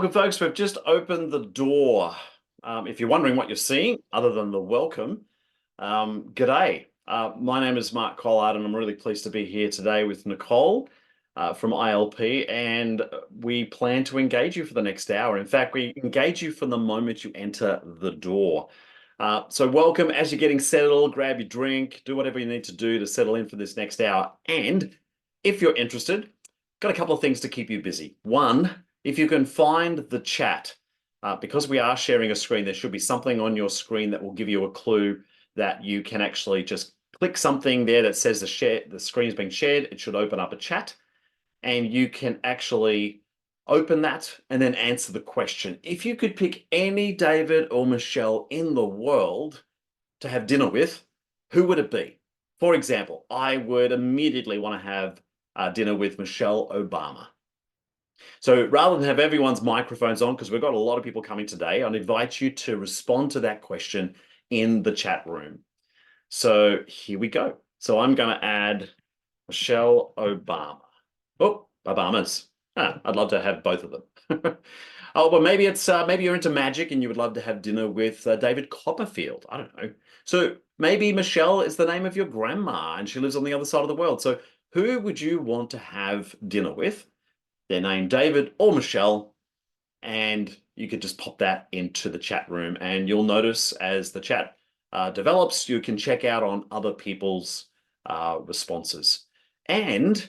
Welcome, folks. We've just opened the door. If you're wondering what you're seeing, other than the welcome, g'day. My name is Mark Collard, and I'm really pleased to be here today with Nicole from ILP, and we plan to engage you for the next hour. In fact, we engage you from the moment you enter the door. So welcome. As you're getting settled, grab your drink, do whatever you need to do to settle in for this next hour. And if you're interested, got a couple of things to keep you busy. One, if you can find the chat, because we are sharing a screen, there should be something on your screen that will give you a clue that you can actually just click something there that says the screen is being shared. It should open up a chat, and you can actually open that and then answer the question. If you could pick any David or Michelle in the world to have dinner with, who would it be? For example, I would immediately want to have dinner with Michelle Obama. So rather than have everyone's microphones on, because we've got a lot of people coming today, I'd invite you to respond to that question in the chat room. So here we go. So I'm going to add Michelle Obama. Oh, Obamas. I'd love to have both of them. Oh, well, maybe it's maybe you're into magic and you would love to have dinner with David Copperfield. I don't know. So maybe Michelle is the name of your grandma and she lives on the other side of the world. So who would you want to have dinner with? Their name, David or Michelle, and you could just pop that into the chat room, and you'll notice as the chat develops, you can check out on other people's responses. And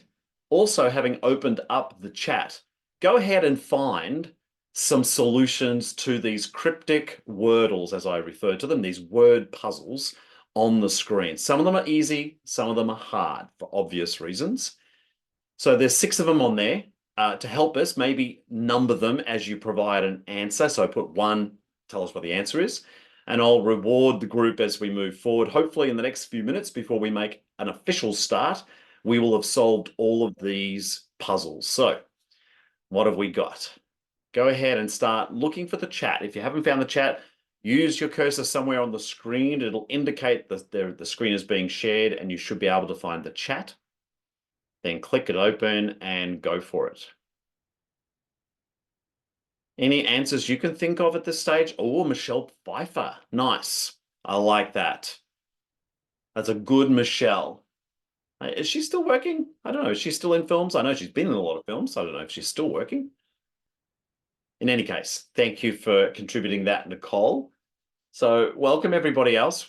also, having opened up the chat, go ahead and find some solutions to these cryptic wordles, as I refer to them, these word puzzles on the screen. Some of them are easy, some of them are hard for obvious reasons. So there's 6 of them on there. To help us, maybe number them as you provide an answer. So I put 1, tell us what the answer is, and I'll reward the group as we move forward. Hopefully in the next few minutes before we make an official start, we will have solved all of these puzzles. So what have we got? Go ahead and start looking for the chat. If you haven't found the chat, use your cursor somewhere on the screen. It'll indicate that the screen is being shared and you should be able to find the chat. Then click it open and go for it. Any answers you can think of at this stage? Oh, Michelle Pfeiffer. Nice. I like that. That's a good Michelle. Is she still working? I don't know. Is she still in films? I know she's been in a lot of films. I don't know if she's still working. In any case, thank you for contributing that, Nicole. So welcome everybody else.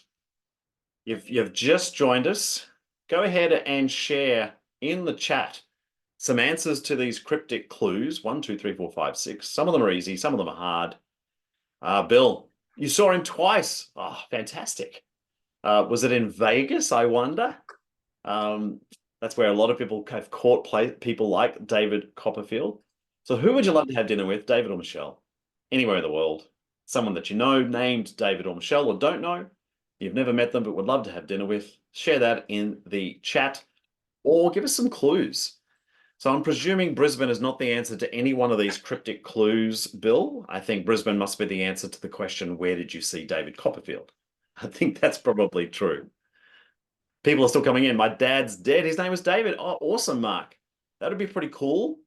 You've just joined us. Go ahead and share in the chat some answers to these cryptic clues. 1, 2, 3, 4, 5, 6. Some of them are easy, some of them are hard. Bill, you saw him twice. Oh, fantastic. Was it in Vegas, I wonder? That's where a lot of people have caught people like David Copperfield. So who would you love to have dinner with, David or Michelle? Anywhere in the world. Someone that you know named David or Michelle or don't know. You've never met them but would love to have dinner with. Share that in the chat or give us some clues. So I'm presuming Brisbane is not the answer to any one of these cryptic clues, Bill. I think Brisbane must be the answer to the question, where did you see David Copperfield? I think that's probably true. People are still coming in. My dad's dead. His name was David. Oh, awesome, Mark. That would be pretty cool.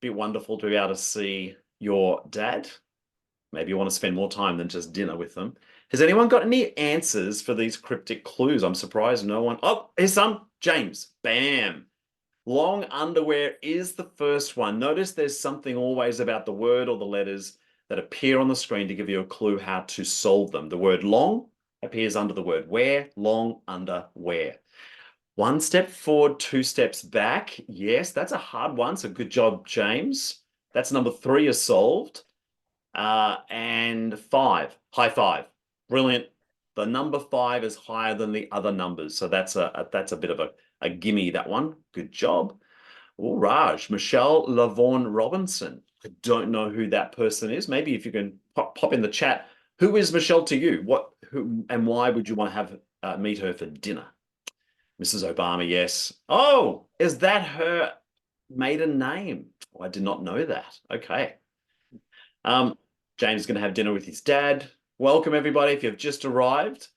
Be wonderful to be able to see your dad. Maybe you want to spend more time than just dinner with them. Has anyone got any answers for these cryptic clues? I'm surprised no one. Oh, here's some. James. Bam. Long underwear is the first one. Notice there's something always about the word or the letters that appear on the screen to give you a clue how to solve them. The word long appears under the word wear, long underwear. 1 step forward, 2 steps back. Yes, that's a hard one. So good job, James. That's number 3 is solved. And 5, high five. Brilliant. The number 5 is higher than the other numbers. So that's a bit of a gimme, that one. Good job. Oh, Raj, Michelle Lavaughn Robinson. I don't know who that person is. Maybe if you can pop in the chat. Who is Michelle to you? Who and why would you want to have meet her for dinner? Mrs. Obama, yes. Oh, is that her maiden name? Oh, I did not know that. Okay. James is going to have dinner with his dad. Welcome, everybody, if you've just arrived.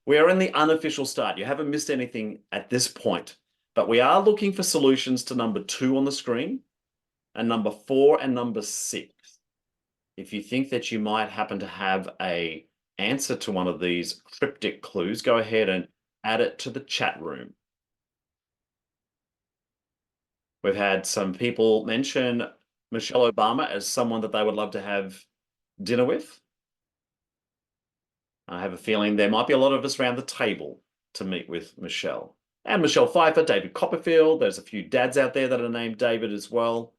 We are in the unofficial start. You haven't missed anything at this point, but we are looking for solutions to number 2 on the screen and number 4 and number 6. if you think that you might happen to have an answer to one of these cryptic clues, go ahead and add it to the chat room. We've had some people mention Michelle Obama as someone that they would love to have dinner with. I have a feeling there might be a lot of us around the table to meet with Michelle. And Michelle Pfeiffer, David Copperfield. There's a few dads out there that are named David as well.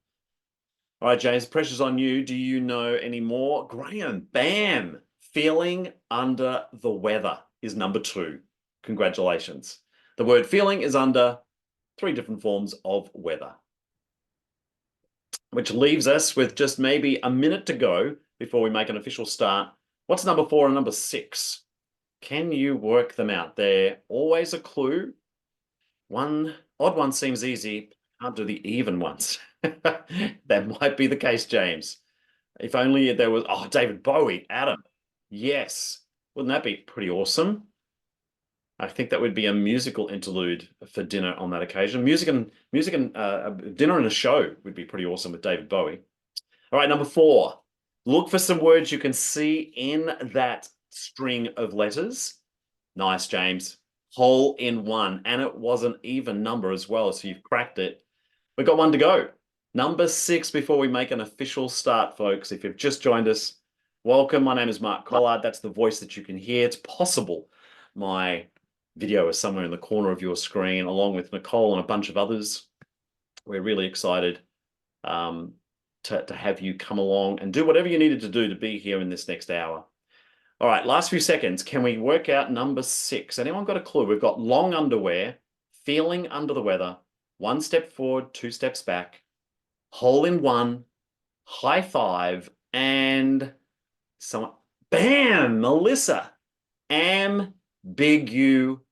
All right, James, pressure's on you. Do you know any more? Graham, bam! Feeling under the weather is number 2. Congratulations. The word feeling is under 3 different forms of weather. Which leaves us with just maybe a minute to go before we make an official start. What's number 4 and number 6? Can you work them out? They're always a clue. One odd one seems easy. Can't do the even ones. That might be the case, James. If only there was, oh, David Bowie, Adam. Yes. Wouldn't that be pretty awesome? I think that would be a musical interlude for dinner on that occasion. Music and dinner and a show would be pretty awesome with David Bowie. All right, number 4. Look for some words you can see in that string of letters. Nice, James. Hole in one. And it was an even number as well, so you've cracked it. We've got 1 to go. Number 6 before we make an official start, folks. If you've just joined us, welcome. My name is Mark Collard. That's the voice that you can hear. It's possible my video is somewhere in the corner of your screen, along with Nicole and a bunch of others. We're really excited to have you come along and do whatever you needed to do to be here in this next hour. All right, last few seconds. Can we work out number 6? Anyone got a clue? We've got long underwear, feeling under the weather, 1 step forward, 2 steps back, hole in one, high five, and someone, bam, Melissa, ambiguous.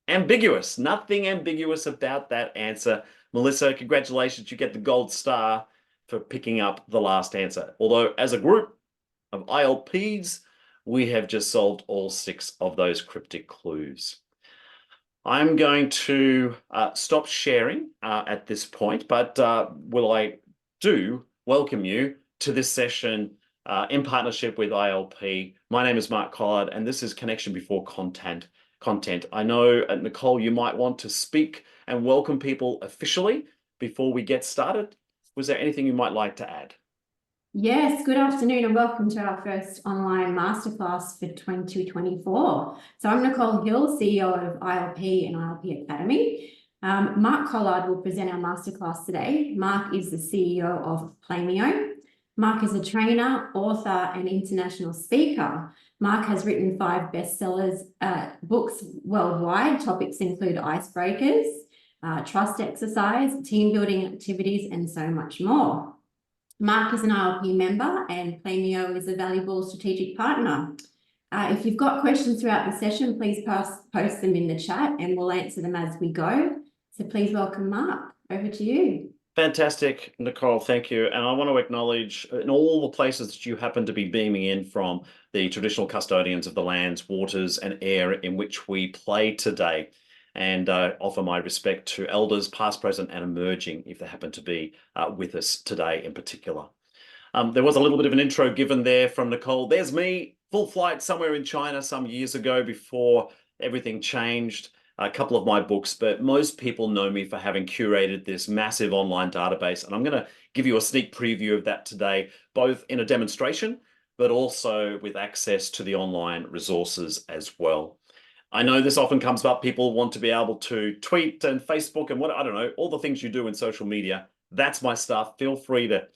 Ambiguous, nothing ambiguous about that answer. Melissa, congratulations, you get the gold star for picking up the last answer. Although as a group of ILPs, we have just solved all 6 of those cryptic clues. I'm going to stop sharing at this point, but will I do welcome you to this session in partnership with ILP. My name is Mark Collard, and this is Connection Before Content. I know, Nicole, you might want to speak and welcome people officially before we get started. Was there anything you might like to add? Yes, good afternoon and welcome to our first online masterclass for 2024. So I'm Nicole Hill, CEO of ILP and ILP Academy. Mark Collard will present our masterclass today. Mark is the CEO of Plamio. Mark is a trainer, author, and international speaker. Mark has written 5 bestsellers, books worldwide. Topics include icebreakers, trust exercise, team building activities, and so much more. Mark is an ILP member and Plamio is a valuable strategic partner. If you've got questions throughout the session, please post them in the chat and we'll answer them as we go. So please welcome Mark. Over to you. Fantastic, Nicole, thank you. And I want to acknowledge in all the places that you happen to be beaming in from, the traditional custodians of the lands, waters, and air in which we play today. And offer my respect to elders past, present, and emerging if they happen to be with us today in particular. There was a little bit of an intro given there from Nicole. There's me, full flight somewhere in China some years ago before everything changed. A couple of my books, but most people know me for having curated this massive online database. And I'm going to give you a sneak preview of that today, both in a demonstration, but also with access to the online resources as well. I know this often comes up. People want to be able to tweet and Facebook and what, I don't know, all the things you do in social media. That's my stuff. Feel free to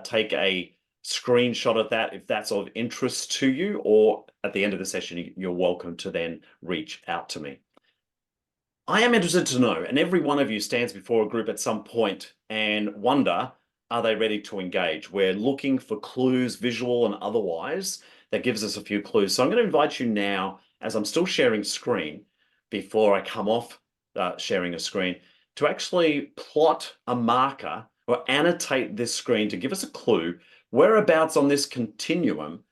take a screenshot of that if that's of interest to you, or at the end of the session, you're welcome to then reach out to me. I am interested to know, and every one of you stands before a group at some point and wonder, are they ready to engage? We're looking for clues, visual and otherwise, that gives us a few clues. So I'm going to invite you now, as I'm still sharing screen, before I come off sharing a screen, to actually plot a marker or annotate this screen to give us a clue. Whereabouts on this continuum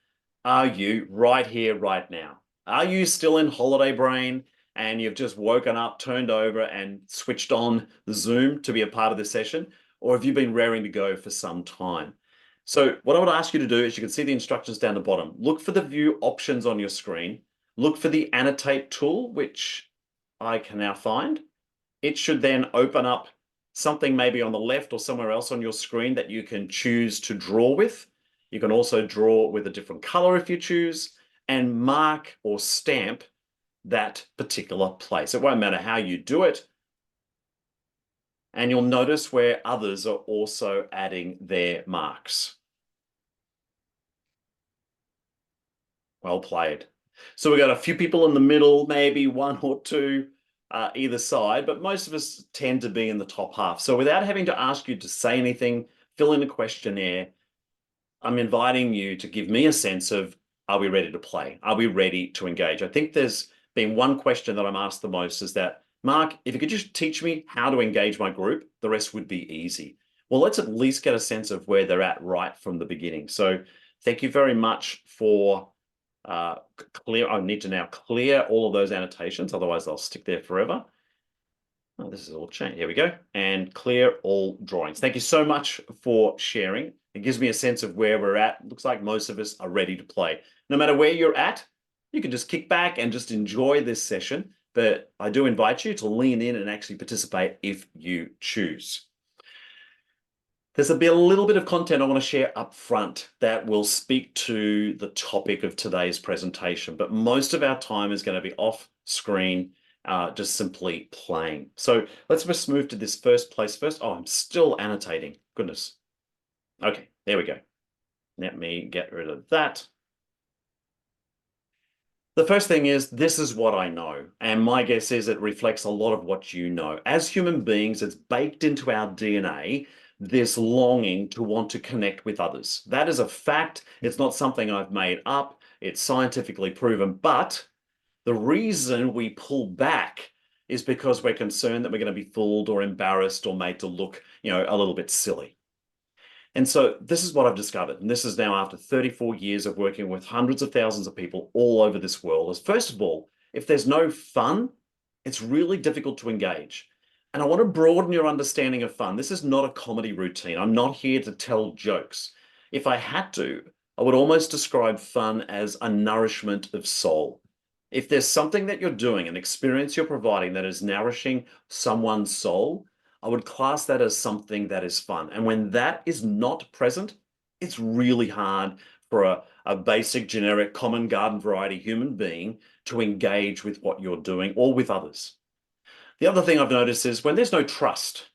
are you right here, right now? Are you still in holiday brain and you've just woken up, turned over and switched on the Zoom to be a part of the session? Or have you been raring to go for some time? So what I would ask you to do is you can see the instructions down the bottom. Look for the view options on your screen. Look for the annotate tool, which I can now find. It should then open up something maybe on the left or somewhere else on your screen that you can choose to draw with. You can also draw with a different color if you choose, and mark or stamp that particular place. It won't matter how you do it. And you'll notice where others are also adding their marks. Well played. So we've got a few people in the middle, maybe one or two either side, but most of us tend to be in the top half. So without having to ask you to say anything, fill in a questionnaire, I'm inviting you to give me a sense of, are we ready to play? Are we ready to engage? I think there's been one question that I'm asked the most is that, Mark, if you could just teach me how to engage my group, the rest would be easy. Well, let's at least get a sense of where they're at right from the beginning. So thank you very much for I need to now clear all of those annotations, otherwise they'll stick there forever. Oh, this is all changed. Here we go. And clear all drawings. Thank you so much for sharing. It gives me a sense of where we're at. Looks like most of us are ready to play. No matter where you're at, you can just kick back and just enjoy this session. But I do invite you to lean in and actually participate if you choose. There's be a little bit of content I want to share up front that will speak to the topic of today's presentation, but most of our time is going to be off screen, just simply playing. So let's just move to this first place first. Oh, I'm still annotating. Goodness. Okay, there we go. Let me get rid of that. The first thing is, this is what I know. And my guess is it reflects a lot of what you know. As human beings, it's baked into our DNA, this longing to want to connect with others. That is a fact. It's not something I've made up. It's scientifically proven. But the reason we pull back is because we're concerned that we're going to be fooled or embarrassed or made to look, a little bit silly. And so this is what I've discovered, and this is now after 34 years of working with hundreds of thousands of people all over this world, is first of all, if there's no fun, it's really difficult to engage. And I want to broaden your understanding of fun. This is not a comedy routine. I'm not here to tell jokes. If I had to, I would almost describe fun as a nourishment of soul. If there's something that you're doing, an experience you're providing that is nourishing someone's soul, I would class that as something that is fun. And when that is not present, it's really hard for a basic, generic, common garden variety human being to engage with what you're doing or with others. The other thing I've noticed is when there's no trust,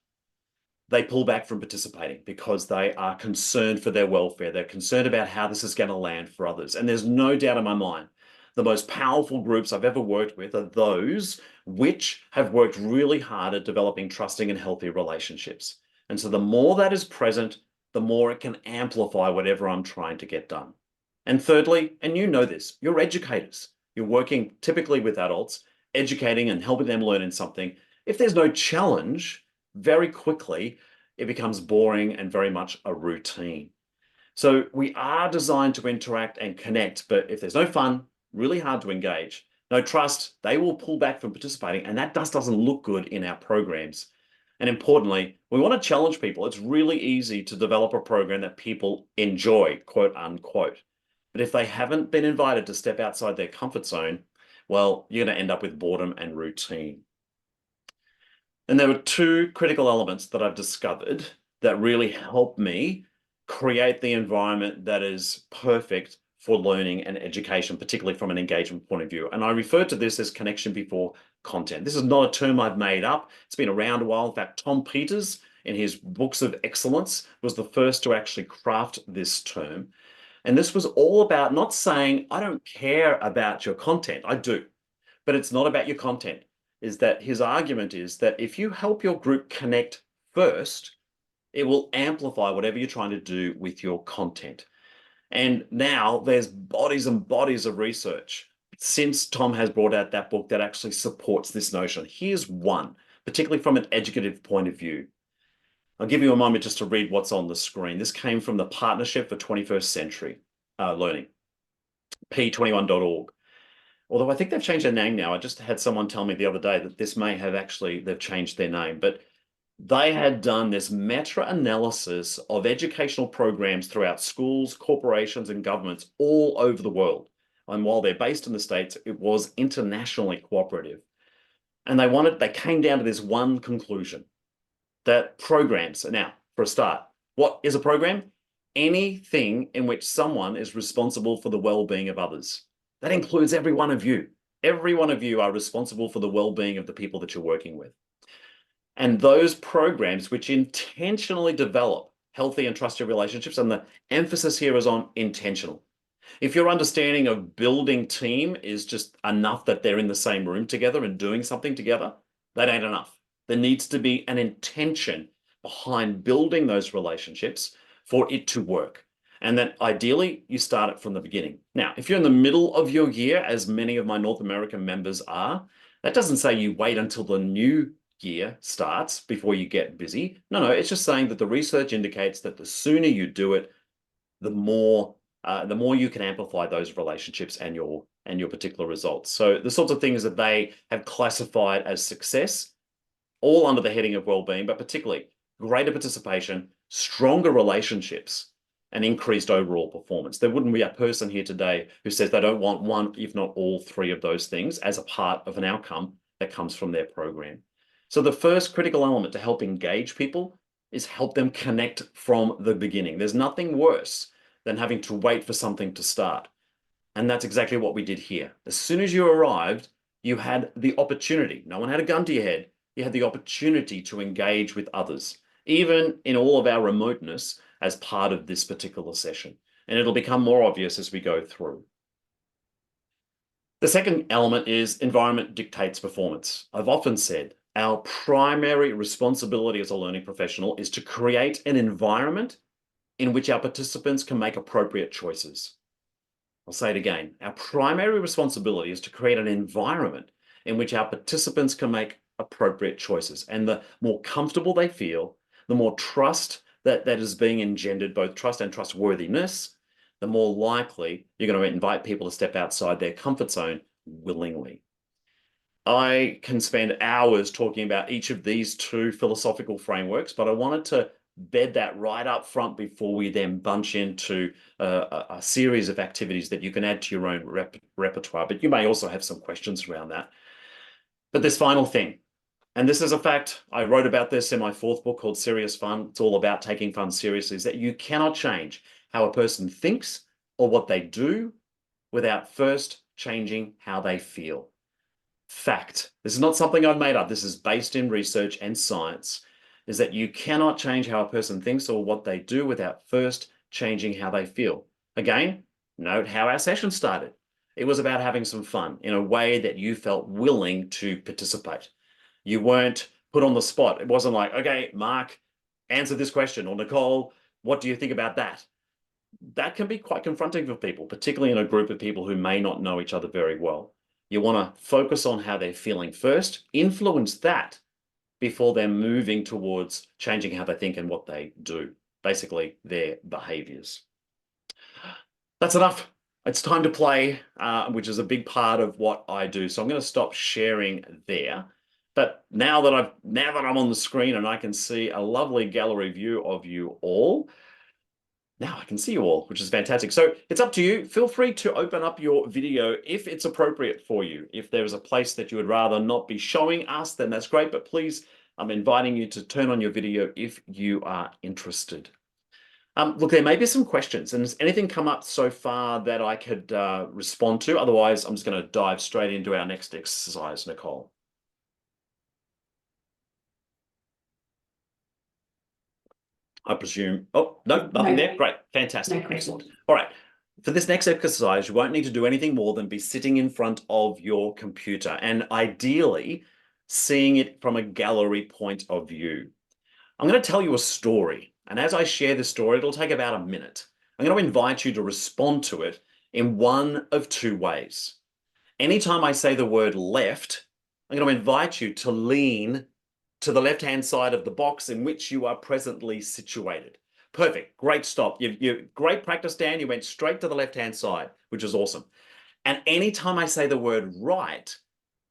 they pull back from participating because they are concerned for their welfare. They're concerned about how this is going to land for others. And there's no doubt in my mind, the most powerful groups I've ever worked with are those which have worked really hard at developing trusting and healthy relationships. And so the more that is present, the more it can amplify whatever I'm trying to get done. And thirdly, and you know this, you're educators. You're working typically with adults, educating and helping them learn in something. If there's no challenge, very quickly, it becomes boring and very much a routine. So we are designed to interact and connect, but if there's no fun, really hard to engage, no trust, they will pull back from participating, and that just doesn't look good in our programs. And importantly, we want to challenge people. It's really easy to develop a program that people enjoy, quote unquote. But if they haven't been invited to step outside their comfort zone, well, you're going to end up with boredom and routine. And there were two critical elements that I've discovered that really help me create the environment that is perfect for learning and education, particularly from an engagement point of view. And I refer to this as connection before content. This is not a term I've made up. It's been around a while. In fact, Tom Peters, in his Books of Excellence, was the first to actually craft this term. And this was all about not saying, I don't care about your content. I do, but it's not about your content. Is that his argument is that if you help your group connect first, it will amplify whatever you're trying to do with your content. And now there's bodies and bodies of research since Tom has brought out that book that actually supports this notion. Here's one, particularly from an educative point of view. I'll give you a moment just to read what's on the screen. This came from the Partnership for 21st Century Learning, p21.org. Although I think they've changed their name now. I just had someone tell me the other day that this may have actually, they've changed their name. But They had done this meta-analysis of educational programs throughout schools, corporations, and governments all over the world. And while they're based in the States, it was internationally cooperative. And they came down to this one conclusion, that programs, now for a start, what is a program? Anything in which someone is responsible for the well-being of others. That includes every one of you. Every one of you are responsible for the well-being of the people that you're working with. And those programs which intentionally develop healthy and trusted relationships, and the emphasis here is on intentional. If your understanding of building team is just enough that they're in the same room together and doing something together, that ain't enough. There needs to be an intention behind building those relationships for it to work. And then ideally, you start it from the beginning. Now, if you're in the middle of your year, as many of my North American members are, that doesn't say you wait until the new year starts before you get busy. No, it's just saying that the research indicates that the sooner you do it, the more you can amplify those relationships and your particular results. So the sorts of things that they have classified as success, all under the heading of well-being, but particularly greater participation, stronger relationships, and increased overall performance. There wouldn't be a person here today who says they don't want one, if not all three of those things as a part of an outcome that comes from their program. So the first critical element to help engage people is help them connect from the beginning. There's nothing worse than having to wait for something to start. And that's exactly what we did here. As soon as you arrived, you had the opportunity. No one had a gun to your head. You had the opportunity to engage with others, even in all of our remoteness, as part of this particular session. And it'll become more obvious as we go through. The second element is environment dictates performance. I've often said our primary responsibility as a learning professional is to create an environment in which our participants can make appropriate choices. I'll say it again. Our primary responsibility is to create an environment in which our participants can make appropriate choices. And the more comfortable they feel, the more trust that is being engendered, both trust and trustworthiness, the more likely you're going to invite people to step outside their comfort zone willingly. I can spend hours talking about each of these two philosophical frameworks, but I wanted to bed that right up front before we then bunch into a series of activities that you can add to your own repertoire. But you may also have some questions around that. But this final thing, and this is a fact, I wrote about this in my fourth book called Serious Fun. It's all about taking fun seriously, is that you cannot change how a person thinks or what they do without first changing how they feel. Fact. This is not something I've made up. This is based in research and science, is that you cannot change how a person thinks or what they do without first changing how they feel. Again, note how our session started. It was about having some fun in a way that you felt willing to participate. You weren't put on the spot. It wasn't like, okay, Mark, answer this question, or Nicole, what do you think about that? That can be quite confronting for people, particularly in a group of people who may not know each other very well. You want to focus on how they're feeling first, influence that before they're moving towards changing how they think and what they do, basically their behaviours. That's enough. It's time to play, which is a big part of what I do. So I'm going to stop sharing there. But now that I'm on the screen and I can see a lovely gallery view of you all, now I can see you all, which is fantastic. So it's up to you. Feel free to open up your video if it's appropriate for you. If there is a place that you would rather not be showing us, then that's great. But please, I'm inviting you to turn on your video if you are interested. Look, there may be some questions, and has anything come up so far that I could respond to? Otherwise, I'm just going to dive straight into our next exercise, Nicole. I presume. Oh, no, nothing there. Great. Fantastic. Excellent. All right. For this next exercise, you won't need to do anything more than be sitting in front of your computer and ideally seeing it from a gallery point of view. I'm going to tell you a story. And as I share the story, it'll take about a minute. I'm going to invite you to respond to it in one of two ways. Anytime I say the word left, I'm going to invite you to lean to the left-hand side of the box in which you are presently situated. Perfect. Great stop. Great practice, Dan. You went straight to the left-hand side, which is awesome. And anytime I say the word right,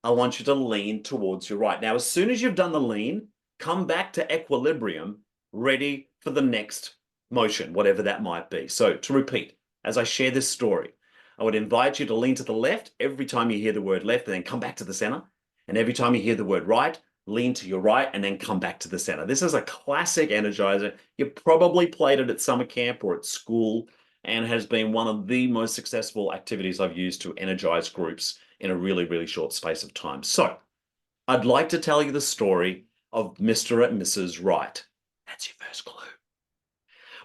I want you to lean towards your right. Now, as soon as you've done the lean, come back to equilibrium, ready for the next motion, whatever that might be. So to repeat, as I share this story, I would invite you to lean to the left every time you hear the word left and then come back to the center. And every time you hear the word right, lean to your right and then come back to the center. This is a classic energizer. You probably played it at summer camp or at school and has been one of the most successful activities I've used to energize groups in a really, really short space of time. So I'd like to tell you the story of Mr. and Mrs. Wright. That's your first clue.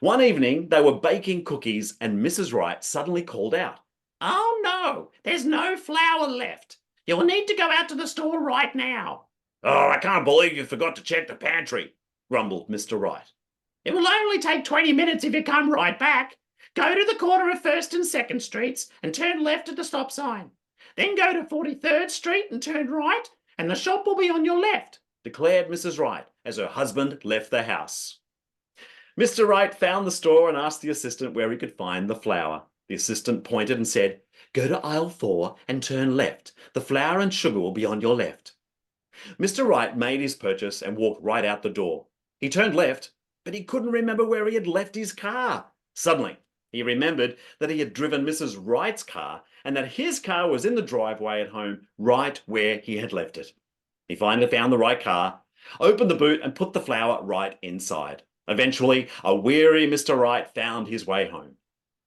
One evening, they were baking cookies and Mrs. Wright suddenly called out, "Oh no, there's no flour left. You'll need to go out to the store right now." "Oh, I can't believe you forgot to check the pantry," grumbled Mr. Wright. "It will only take 20 minutes if you come right back. Go to the corner of 1st and 2nd Streets and turn left at the stop sign. Then go to 43rd Street and turn right, and the shop will be on your left," declared Mrs. Wright as her husband left the house. Mr. Wright found the store and asked the assistant where he could find the flour. The assistant pointed and said, "Go to aisle 4 and turn left. The flour and sugar will be on your left." Mr. Wright made his purchase and walked right out the door. He turned left, but he couldn't remember where he had left his car. Suddenly, he remembered that he had driven Mrs. Wright's car and that his car was in the driveway at home, right where he had left it. He finally found the right car, opened the boot and put the flour right inside. Eventually, a weary Mr. Wright found his way home.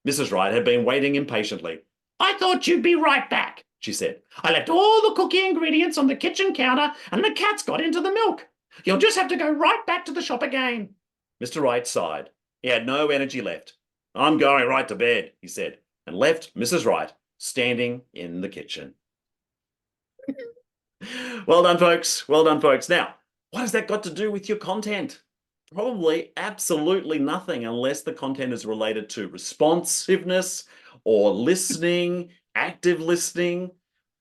Mrs. Wright had been waiting impatiently. "I thought you'd be right back," she said. "I left all the cookie ingredients on the kitchen counter and the cats got into the milk. You'll just have to go right back to the shop again." Mr. Wright sighed. He had no energy left. "I'm going right to bed," he said, and left Mrs. Wright standing in the kitchen. Well done, folks. Well done, folks. Now, what has that got to do with your content? Probably absolutely nothing unless the content is related to responsiveness or listening, active listening,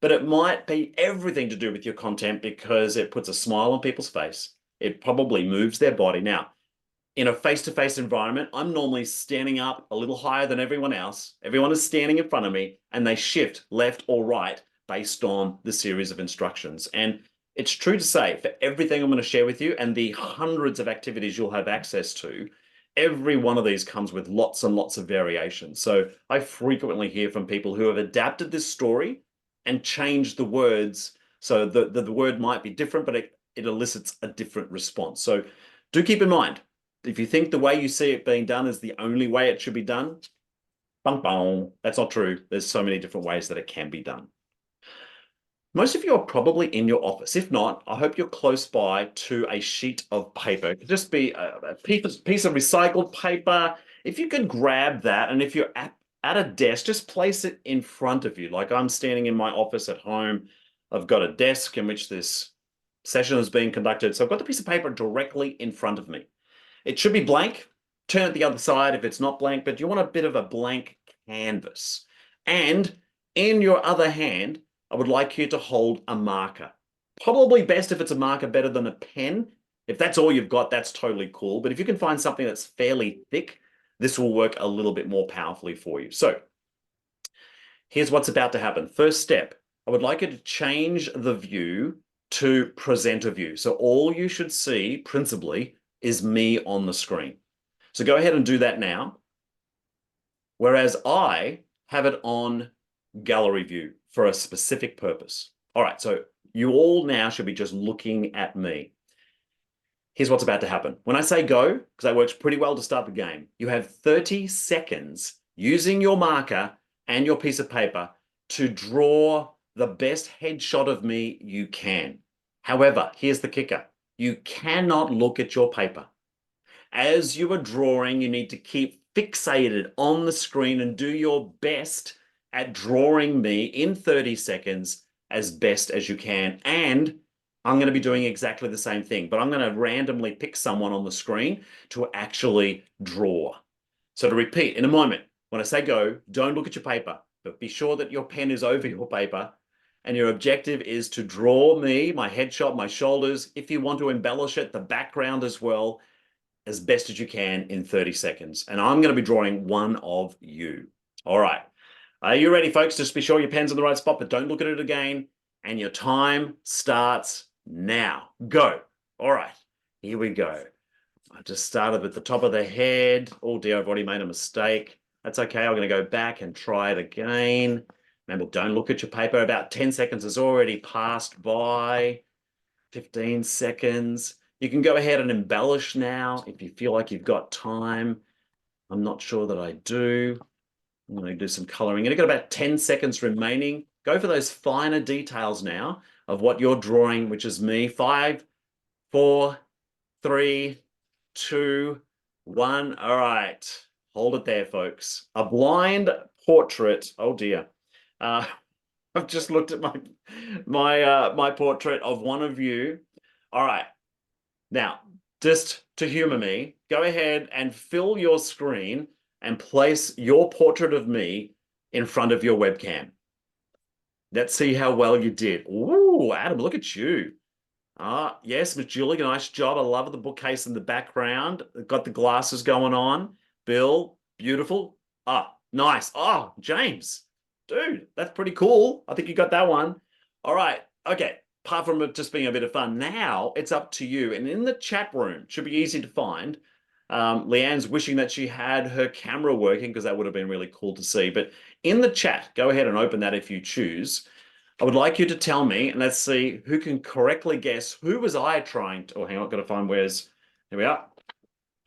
but it might be everything to do with your content because it puts a smile on people's face. It probably moves their body. Now, in a face-to-face environment, I'm normally standing up a little higher than everyone else. Everyone is standing in front of me and they shift left or right based on the series of instructions. And it's true to say, for everything I'm going to share with you and the hundreds of activities you'll have access to, every one of these comes with lots and lots of variations. So I frequently hear from people who have adapted this story and changed the words. So the word might be different, but it elicits a different response. So do keep in mind, if you think the way you see it being done is the only way it should be done, bang, bang, that's not true. There's so many different ways that it can be done. Most of you are probably in your office. If not, I hope you're close by to a sheet of paper. It could just be a piece of recycled paper. If you could grab that, and if you're at a desk, just place it in front of you. Like I'm standing in my office at home. I've got a desk in which this session is being conducted. So I've got the piece of paper directly in front of me. It should be blank. Turn it the other side if it's not blank, but you want a bit of a blank canvas. And in your other hand, I would like you to hold a marker. Probably best if it's a marker better than a pen. If that's all you've got, that's totally cool. But if you can find something that's fairly thick, this will work a little bit more powerfully for you. So here's what's about to happen. First step, I would like you to change the view to presenter view. So all you should see, principally, is me on the screen. So go ahead and do that now. Whereas I have it on gallery view for a specific purpose. All right, so you all now should be just looking at me. Here's what's about to happen. When I say go, because that works pretty well to start the game, you have 30 seconds using your marker and your piece of paper to draw the best headshot of me you can. However, here's the kicker. You cannot look at your paper. As you are drawing, you need to keep fixated on the screen and do your best at drawing me in 30 seconds as best as you can. And I'm going to be doing exactly the same thing, but I'm going to randomly pick someone on the screen to actually draw. So to repeat, in a moment, when I say go, don't look at your paper, but be sure that your pen is over your paper. And your objective is to draw me, my headshot, my shoulders. If you want to embellish it, the background as well, as best as you can in 30 seconds. And I'm going to be drawing one of you. All right. Are you ready, folks? Just be sure your pen's in the right spot, but don't look at it again. And your time starts now. Go. All right. Here we go. I just started at the top of the head. Oh dear, I've already made a mistake. That's okay. I'm going to go back and try it again. Remember, don't look at your paper. About 10 seconds has already passed by. 15 seconds. You can go ahead and embellish now if you feel like you've got time. I'm not sure that I do. I'm going to do some coloring. You've got about 10 seconds remaining. Go for those finer details now of what you're drawing, which is me. 5, 4, 3, 2, 1. All right. Hold it there, folks. A blind portrait. Oh dear. I've just looked at my portrait of one of you. All right. Now, just to humor me, go ahead and fill your screen and place your portrait of me in front of your webcam. Let's see how well you did. Ooh, Adam, look at you. Ah, yes, Miss Julie, nice job. I love the bookcase in the background. Got the glasses going on. Bill, beautiful. Ah, nice. Oh, James, dude, that's pretty cool. I think you got that one. All right, okay. Apart from it just being a bit of fun, now it's up to you. And in the chat room, should be easy to find. Leanne's wishing that she had her camera working because that would have been really cool to see. But in the chat, go ahead and open that if you choose. I would like you to tell me, and let's see who can correctly guess who was I trying to, oh, hang on, I've got to find where's, here we are.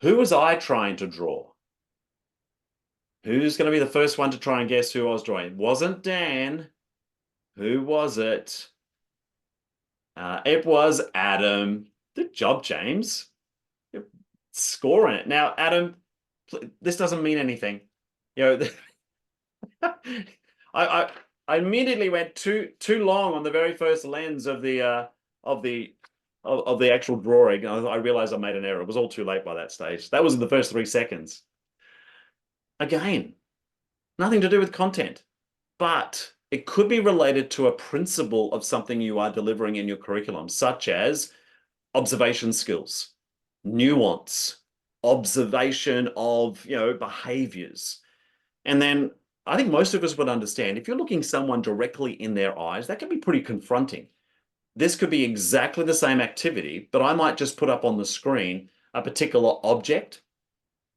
Who was I trying to draw? Who's going to be the first one to try and guess who I was drawing? It wasn't Dan. Who was it? It was Adam. Good job, James. You're scoring it. Now, Adam, this doesn't mean anything. You know, I immediately went too long on the very first lens of the actual drawing. I realized I made an error. It was all too late by that stage. That was in the first 3 seconds. Again, nothing to do with content, but it could be related to a principle of something you are delivering in your curriculum, such as observation skills, nuance, observation of, behaviors. And then I think most of us would understand if you're looking someone directly in their eyes, that can be pretty confronting. This could be exactly the same activity, but I might just put up on the screen a particular object,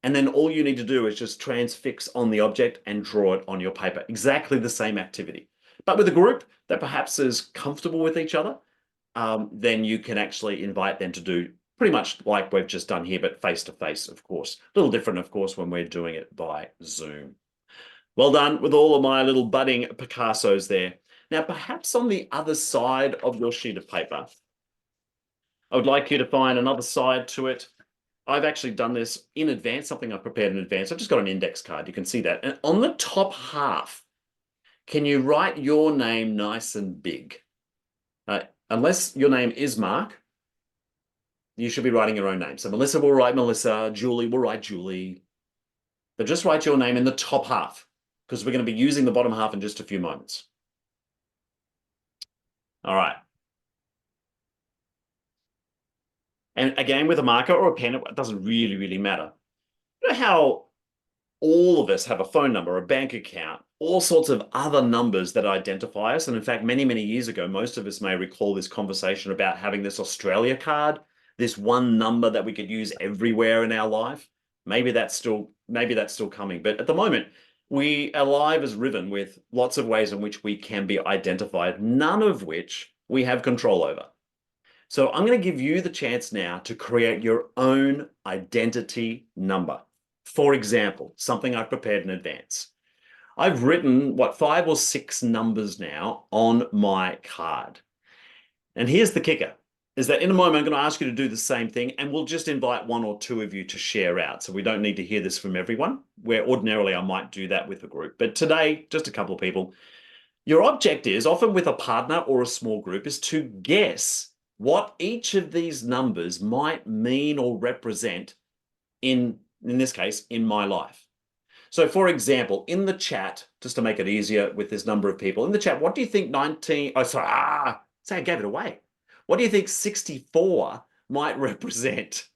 and then all you need to do is just transfix on the object and draw it on your paper. Exactly the same activity. But with a group that perhaps is comfortable with each other, then you can actually invite them to do pretty much like we've just done here, but face-to-face, of course. A little different, of course, when we're doing it by Zoom. Well done with all of my little budding Picassos there. Now, perhaps on the other side of your sheet of paper, I would like you to find another side to it. I've actually done this in advance, something I've prepared in advance. I've just got an index card. You can see that. And on the top half, can you write your name nice and big? Unless your name is Mark, you should be writing your own name. So Melissa will write Melissa, Julie will write Julie. But just write your name in the top half, because we're going to be using the bottom half in just a few moments. All right. And again, with a marker or a pen, it doesn't really matter. You know how all of us have a phone number, a bank account, all sorts of other numbers that identify us. And in fact, many years ago, most of us may recall this conversation about having this Australia card, this one number that we could use everywhere in our life. Maybe that's still coming. But at the moment, our life is riven with lots of ways in which we can be identified, none of which we have control over. So I'm going to give you the chance now to create your own identity number. For example, something I've prepared in advance. I've written, 5 or 6 numbers now on my card. And here's the kicker, is that in a moment, I'm going to ask you to do the same thing, and we'll just invite 1 or 2 of you to share out. So we don't need to hear this from everyone, where ordinarily I might do that with a group. But today, just a couple of people. Your object is, often with a partner or a small group, is to guess what each of these numbers might mean or represent in this case, in my life. So for example, in the chat, just to make it easier with this number of people, in the chat, what do you think say I gave it away. What do you think 64 might represent?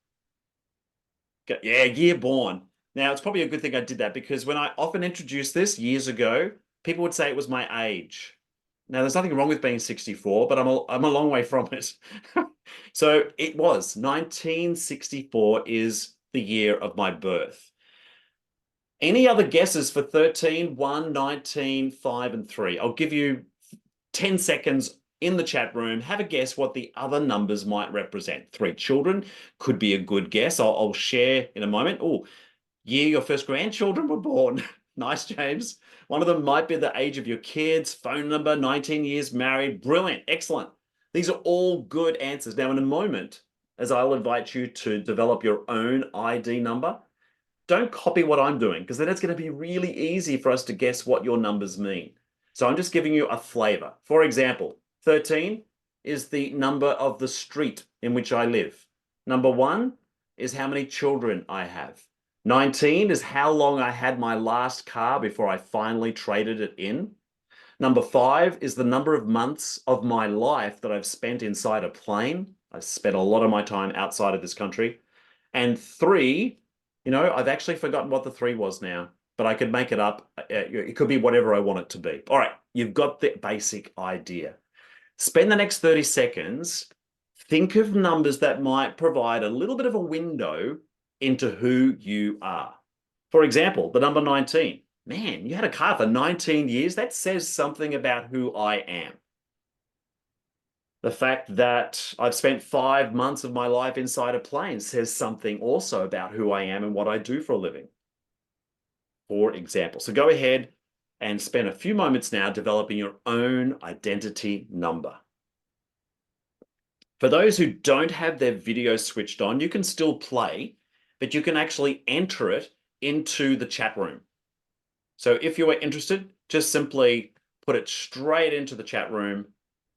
Yeah, year born. Now, it's probably a good thing I did that, because when I often introduced this years ago, people would say it was my age. Now, there's nothing wrong with being 64, but I'm a long way from it. So it was 1964 is the year of my birth. Any other guesses for 13, 1, 19, 5, and 3? I'll give you 10 seconds in the chat room. Have a guess what the other numbers might represent. 3 children could be a good guess. I'll share in a moment. Oh, year your first grandchildren were born. Nice, James. One of them might be the age of your kids, phone number, 19 years married. Brilliant. Excellent. These are all good answers. Now, in a moment, as I'll invite you to develop your own ID number, don't copy what I'm doing because then it's going to be really easy for us to guess what your numbers mean. So I'm just giving you a flavor. For example, 13 is the number of the street in which I live. Number 1 is how many children I have. 19 is how long I had my last car before I finally traded it in. Number 5 is the number of months of my life that I've spent inside a plane. I've spent a lot of my time outside of this country. And 3, I've actually forgotten what the 3 was now, but I could make it up. It could be whatever I want it to be. All right, you've got the basic idea. Spend the next 30 seconds, think of numbers that might provide a little bit of a window into who you are. For example, the number 19. Man, you had a car for 19 years. That says something about who I am. The fact that I've spent 5 months of my life inside a plane says something also about who I am and what I do for a living, for example. So go ahead and spend a few moments now developing your own identity number. For those who don't have their video switched on, you can still play, but you can actually enter it into the chat room. So if you are interested, just simply put it straight into the chat room.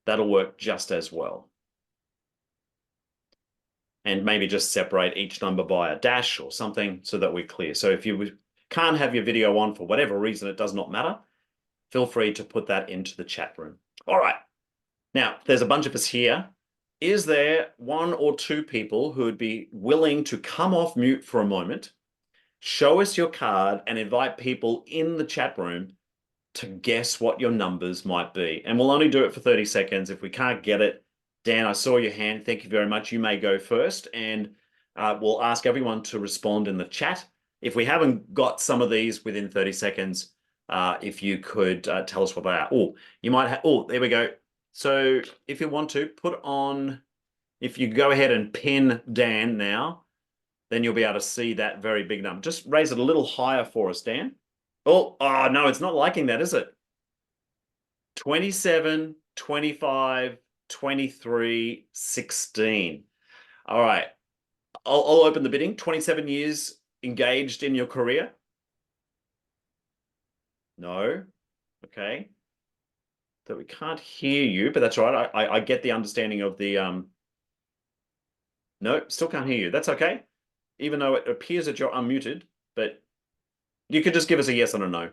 That'll work just as well. And maybe just separate each number by a dash or something so that we're clear. So if you can't have your video on for whatever reason, it does not matter. Feel free to put that into the chat room. All right. Now, there's a bunch of us here. Is there 1 or 2 people who would be willing to come off mute for a moment, show us your card, and invite people in the chat room to guess what your numbers might be? And we'll only do it for 30 seconds. If we can't get it, Dan, I saw your hand. Thank you very much. You may go first, and we'll ask everyone to respond in the chat. If we haven't got some of these within 30 seconds, if you could tell us what they are. Oh, you might have, oh, there we go. So if you want to put on, if you go ahead and pin Dan now, then you'll be able to see that very big number. Just raise it a little higher for us, Dan. Oh, no, it's not liking that, is it? 27, 25, 23, 16. All right. I'll open the bidding. 27 years engaged in your career? No. Okay. So we can't hear you, but that's all right. I get the understanding of the no, still can't hear you. That's okay. Even though it appears that you're unmuted, but you could just give us a yes and a no.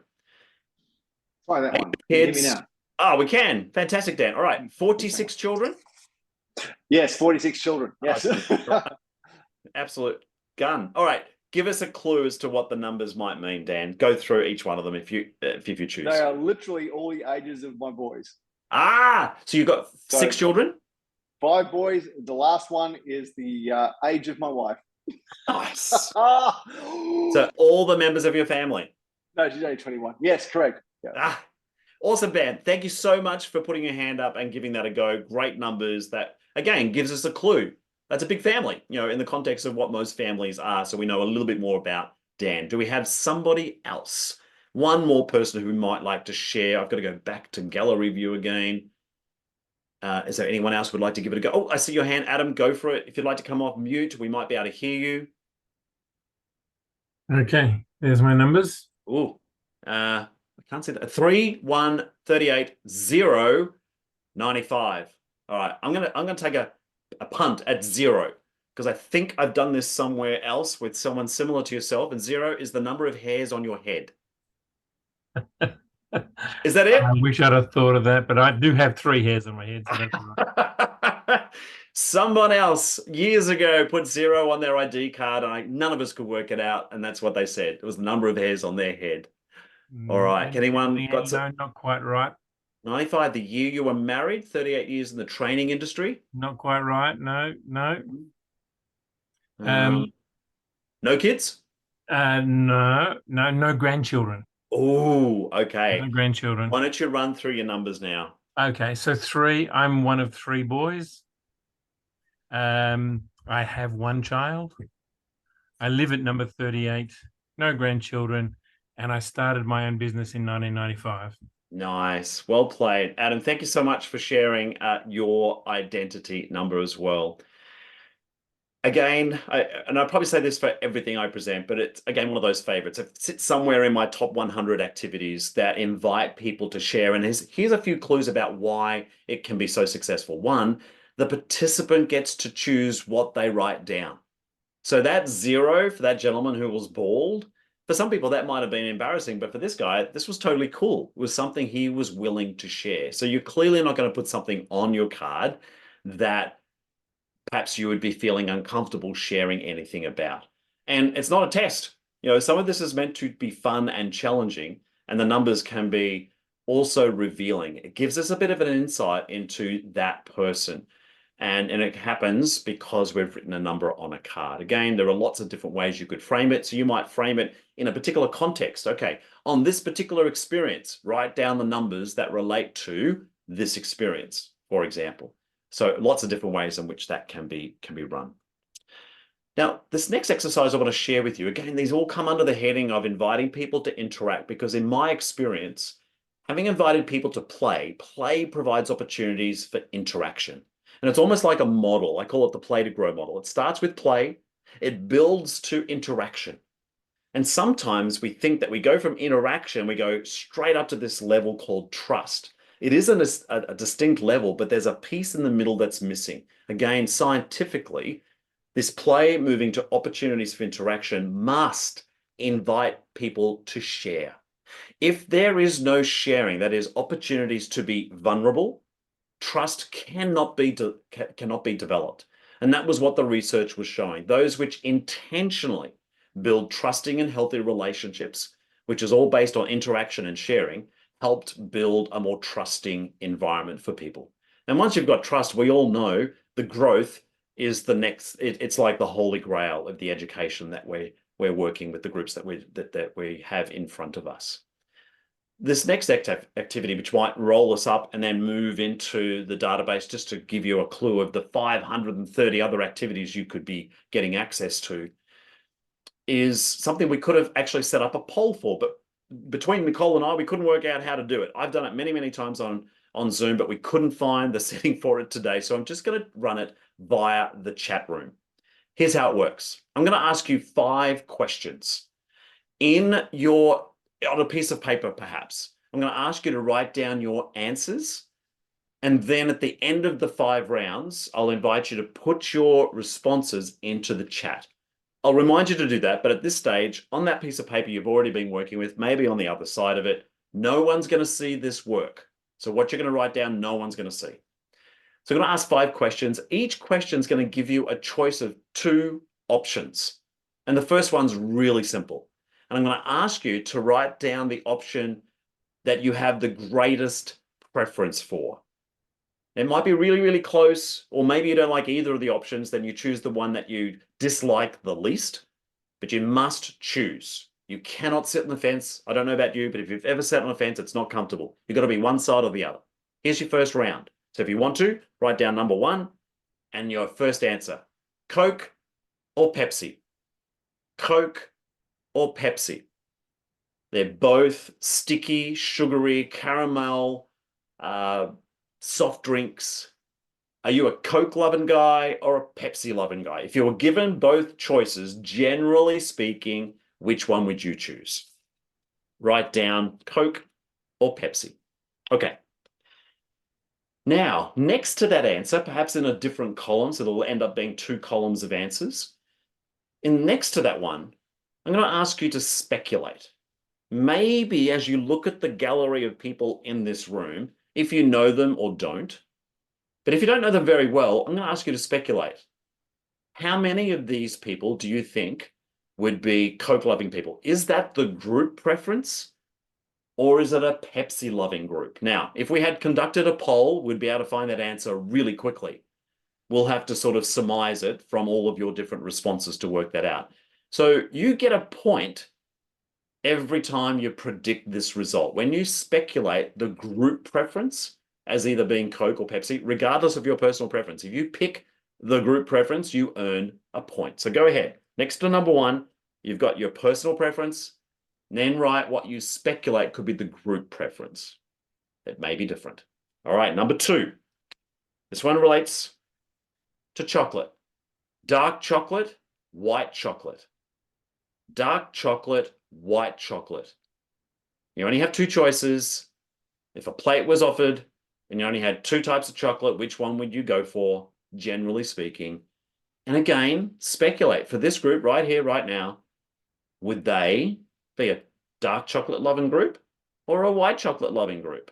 Try that one. Kids. Can you hear me now? Oh, we can. Fantastic, Dan. All right. 46 children? Yes, 46 children. Yes. Absolute gun. All right. Give us a clue as to what the numbers might mean, Dan. Go through each one of them if you choose. They are literally all the ages of my boys. Ah, so you've got 6 children? 5 boys. The last one is the age of my wife. Nice. So all the members of your family? No, she's only 21. Yes, correct. Yeah. Awesome, Dan. Thank you so much for putting your hand up and giving that a go. Great numbers. That, again, gives us a clue. That's a big family, in the context of what most families are. So we know a little bit more about Dan. Do we have somebody else? One more person who might like to share. I've got to go back to gallery view again. Is there anyone else who would like to give it a go? Oh, I see your hand, Adam. Go for it. If you'd like to come off mute, we might be able to hear you. Okay, there's my numbers. Oh, I can't see that. 3, 1, 38, 0, 95. All right, I'm gonna take a punt at 0 because I think I've done this somewhere else with someone similar to yourself, and 0 is the number of hairs on your head. Is that it? I wish I'd have thought of that, but I do have 3 hairs on my head, so that's right. Someone else years ago put 0 on their ID card, and none of us could work it out, and that's what they said. It was the number of hairs on their head. All right. Anyone got some? No, not quite right. 95, the year you were married, 38 years in the training industry. Not quite right. No, no. No kids? No grandchildren. Oh, okay. No grandchildren. Why don't you run through your numbers now? Okay, so 3. I'm one of 3 boys. I have 1 child. I live at number 38. No grandchildren, and I started my own business in 1995. Nice. Well played. Adam, thank you so much for sharing your identity number as well. Again, and I'll probably say this for everything I present, but it's, again, one of those favorites. It sits somewhere in my top 100 activities that invite people to share. And here's a few clues about why it can be so successful. 1, the participant gets to choose what they write down. So that 0 for that gentleman who was bald, for some people that might have been embarrassing, but for this guy, this was totally cool. It was something he was willing to share. So you're clearly not going to put something on your card that perhaps you would be feeling uncomfortable sharing anything about. And it's not a test. You know, some of this is meant to be fun and challenging, and the numbers can be also revealing. It gives us a bit of an insight into that person. And it happens because we've written a number on a card. Again, there are lots of different ways you could frame it. So you might frame it in a particular context. Okay, on this particular experience, write down the numbers that relate to this experience, for example. So lots of different ways in which that can be run. Now, this next exercise I want to share with you, again, these all come under the heading of inviting people to interact, because in my experience, having invited people to play provides opportunities for interaction. And it's almost like a model. I call it the play to grow model. It starts with play, it builds to interaction. And sometimes we think that we go from interaction, we go straight up to this level called trust. It isn't a distinct level, but there's a piece in the middle that's missing. Again, scientifically, this play moving to opportunities for interaction must invite people to share. If there is no sharing, that is opportunities to be vulnerable, trust cannot be developed. And that was what the research was showing. Those which intentionally build trusting and healthy relationships, which is all based on interaction and sharing, helped build a more trusting environment for people. And once you've got trust, we all know the growth is the next, it's like the holy grail of the education that we're working with, the groups that we have in front of us. This next activity, which might roll us up and then move into the database, just to give you a clue of the 530 other activities you could be getting access to, is something we could have actually set up a poll for, but between Nicole and I, we couldn't work out how to do it. I've done it many, many times on Zoom, but we couldn't find the setting for it today. So I'm just going to run it via the chat room. Here's how it works. I'm going to ask you 5 questions. On a piece of paper, perhaps, I'm going to ask you to write down your answers. And then at the end of the 5 rounds, I'll invite you to put your responses into the chat. I'll remind you to do that, but at this stage, on that piece of paper you've already been working with, maybe on the other side of it, no one's going to see this work. So what you're going to write down, no one's going to see. So I'm going to ask 5 questions. Each question is going to give you a choice of 2 options. And the first one's really simple. And I'm going to ask you to write down the option that you have the greatest preference for. It might be really, really close, or maybe you don't like either of the options, then you choose the one that you dislike the least, but you must choose. You cannot sit on the fence. I don't know about you, but if you've ever sat on a fence, it's not comfortable. You've got to be one side or the other. Here's your first round. So if you want to, write down number 1 and your first answer. Coke or Pepsi? Coke or Pepsi? They're both sticky, sugary, caramel, soft drinks. Are you a Coke loving guy or a Pepsi loving guy? If you were given both choices, generally speaking, which one would you choose? Write down Coke or Pepsi. Okay. Now, next to that answer, perhaps in a different column, so it'll end up being 2 columns of answers. Next to that one, I'm going to ask you to speculate. Maybe as you look at the gallery of people in this room, if you know them or don't, but if you don't know them very well, I'm going to ask you to speculate. How many of these people do you think would be Coke-loving people? Is that the group preference? or is it a Pepsi loving group? Now, if we had conducted a poll, we'd be able to find that answer really quickly. We'll have to sort of surmise it from all of your different responses to work that out. So you get a point every time you predict this result. When you speculate the group preference as either being Coke or Pepsi, regardless of your personal preference, if you pick the group preference, you earn a point. So go ahead. Next to number one, you've got your personal preference, then write what you speculate could be the group preference. It may be different. All right, number two. This one relates to chocolate. Dark chocolate, white chocolate. Dark chocolate, white chocolate. You only have two choices. If a plate was offered and you only had two types of chocolate, which one would you go for, generally speaking? And again, speculate. For this group right here, right now, would they be a dark chocolate loving group or a white chocolate loving group?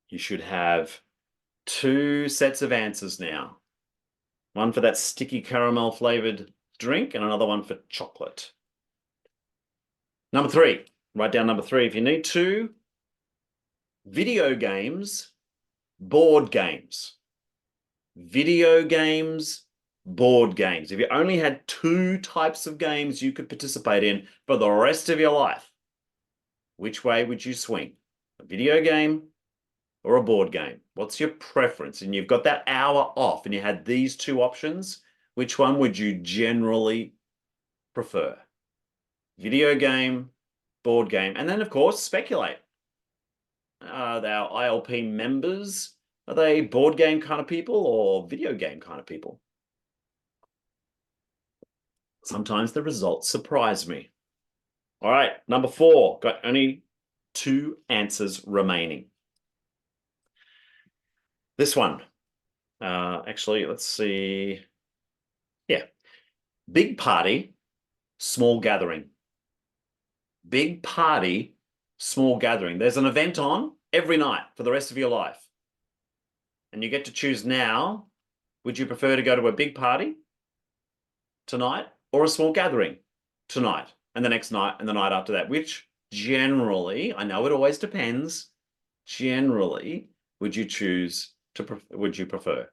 You should have two sets of answers now. One for that sticky caramel flavored drink and another one for chocolate. Number three, write down number three if you need to. Video games, board games. Video games, board games. If you only had two types of games you could participate in for the rest of your life, which way would you swing? A video game or a board game? What's your preference? And you've got that hour off and you had these two options. Which one would you generally prefer? Video game, board game, and then of course, speculate. Our ILP members, are they board game kind of people or video game kind of people? Sometimes the results surprise me. All right, number four, got only two answers remaining. This one, actually, let's see. Yeah, big party, small gathering. Big party, small gathering. There's an event on every night for the rest of your life. And you get to choose now, would you prefer to go to a big party tonight or a small gathering tonight and the next night and the night after that? Which generally, I know it always depends, generally, would you prefer?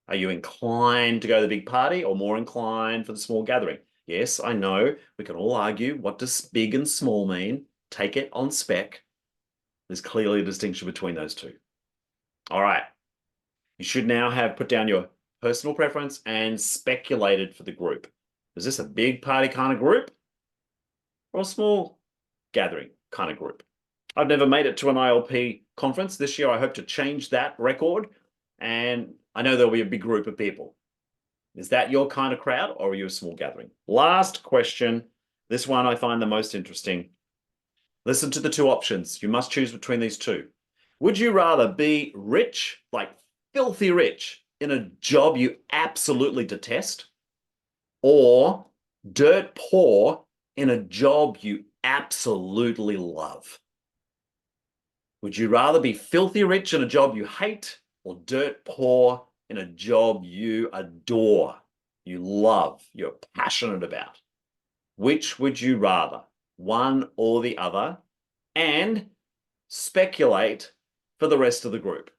Are you inclined to go to the big party or more inclined for the small gathering? Yes, I know we can all argue, what does big and small mean? Take it on spec. There's clearly a distinction between those two. All right. You should now have put down your personal preference and speculated for the group. Is this a big party kind of group or a small gathering kind of group? I've never made it to an ILP conference. This year, I hope to change that record. And I know there'll be a big group of people. Is that your kind of crowd or are you a small gathering? Last question. This one I find the most interesting. Listen to the two options. You must choose between these two. Would you rather be rich, like filthy rich, in a job you absolutely detest, or dirt poor in a job you absolutely love? Would you rather be filthy rich in a job you hate or dirt poor in a job you adore, you love, you're passionate about? Which would you rather, one or the other? And speculate for the rest of the group.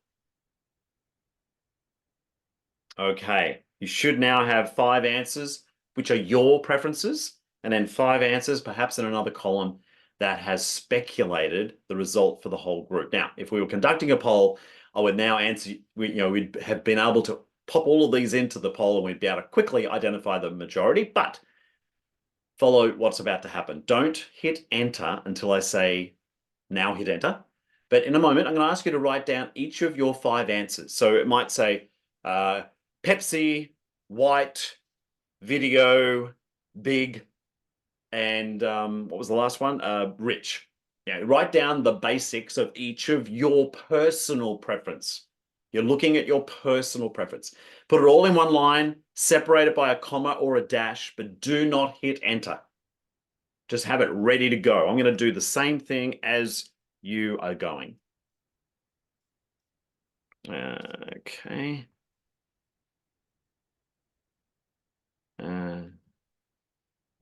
Okay, you should now have 5 answers, which are your preferences, and then 5 answers, perhaps in another column, that has speculated the result for the whole group. Now, if we were conducting a poll, I would now answer, we'd have been able to pop all of these into the poll and we'd be able to quickly identify the majority, but follow what's about to happen. Don't hit enter until I say, now hit enter. But in a moment, I'm going to ask you to write down each of your 5 answers. So it might say Pepsi, white, video, big, and what was the last one? Rich. Yeah, write down the basics of each of your personal preference. You're looking at your personal preference. Put it all in one line, separate it by a comma or a dash, but do not hit enter. Just have it ready to go. I'm going to do the same thing as you are going. Okay.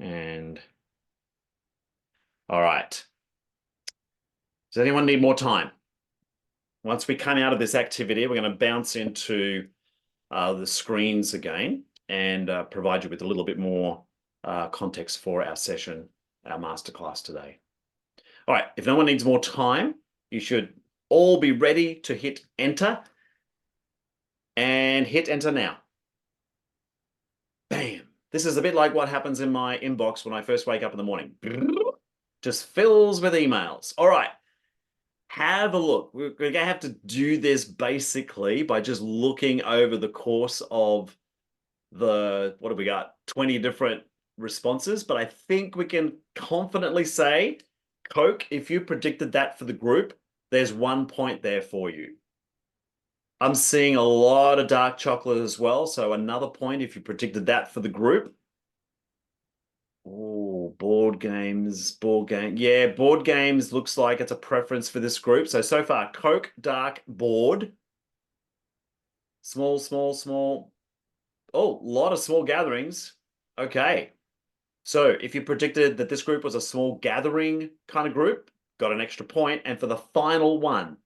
And All right. Does anyone need more time? Once we come out of this activity, we're going to bounce into the screens again and provide you with a little bit more context for our session, our masterclass today. All right, if no one needs more time, you should all be ready to hit enter, and hit enter now. Bam. This is a bit like what happens in my inbox when I first wake up in the morning. Just fills with emails. All right. Have a look. We're going to have to do this basically by just looking over the course of the, what have we got? 20 different responses. But I think we can confidently say, Coke, if you predicted that for the group, there's 1 point there for you. I'm seeing a lot of dark chocolate as well. So another point if you predicted that for the group. Oh, board games. Yeah, board games looks like it's a preference for this group. So far, Coke, dark, board. Small. Oh, a lot of small gatherings. Okay. So if you predicted that this group was a small gathering kind of group, got an extra point. And for the final one,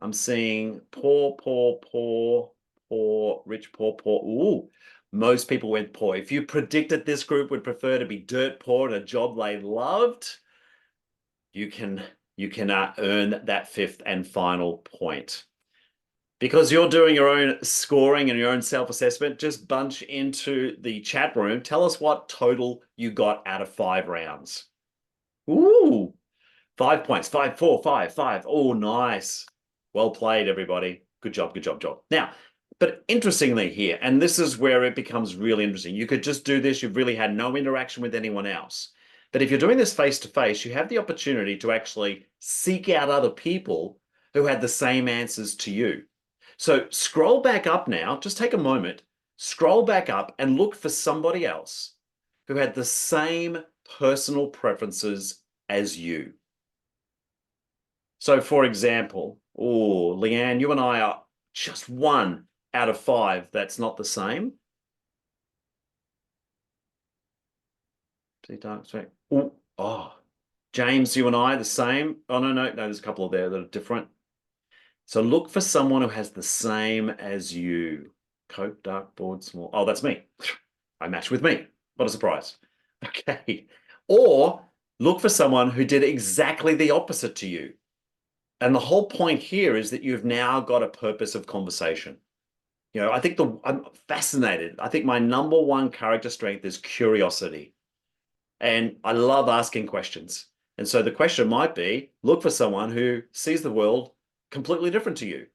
I'm seeing poor, rich, poor. Ooh, most people went poor. If you predicted this group would prefer to be dirt poor at a job they loved, you can earn that fifth and final point. Because you're doing your own scoring and your own self-assessment, just bunch into the chat room. Tell us what total you got out of 5 rounds. Ooh, 5 points, 5, 4, 5, 5. Oh, nice. Well played, everybody. Good job. Now, but interestingly here, and this is where it becomes really interesting. You could just do this. You've really had no interaction with anyone else. But if you're doing this face-to-face, you have the opportunity to actually seek out other people who had the same answers to you. So scroll back up now, just take a moment, scroll back up and look for somebody else who had the same personal preferences as you. So for example, oh, Leanne, you and I are just 1 out of 5 that's not the same. Oh, James, you and I the same. Oh, no, there's a couple of there that are different. So look for someone who has the same as you. Coke, dark, board, small. Oh, that's me. I match with me. What a surprise. Okay. Or look for someone who did exactly the opposite to you. And the whole point here is that you've now got a purpose of conversation. You know, I'm fascinated. I think my number 1 character strength is curiosity. And I love asking questions. And so the question might be, look for someone who sees the world completely different to you.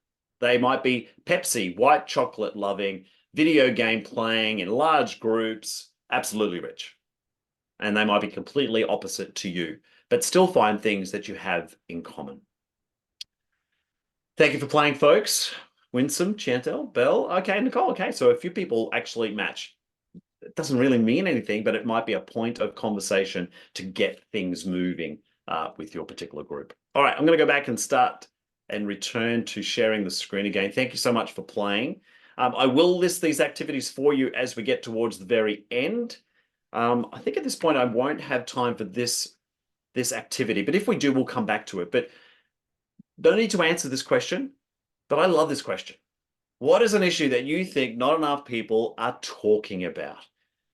They might be Pepsi, white chocolate loving, video game playing in large groups, absolutely rich. And they might be completely opposite to you, but still find things that you have in common. Thank you for playing, folks. Winsome, Chantel, Belle. Okay, Nicole. Okay, so a few people actually match. It doesn't really mean anything, but it might be a point of conversation to get things moving with your particular group. All right, I'm going to go back and start and return to sharing the screen again. Thank you so much for playing. I will list these activities for you as we get towards the very end. I think at this point I won't have time for this activity, but if we do, we'll come back to it. But don't need to answer this question, but I love this question. What is an issue that you think not enough people are talking about?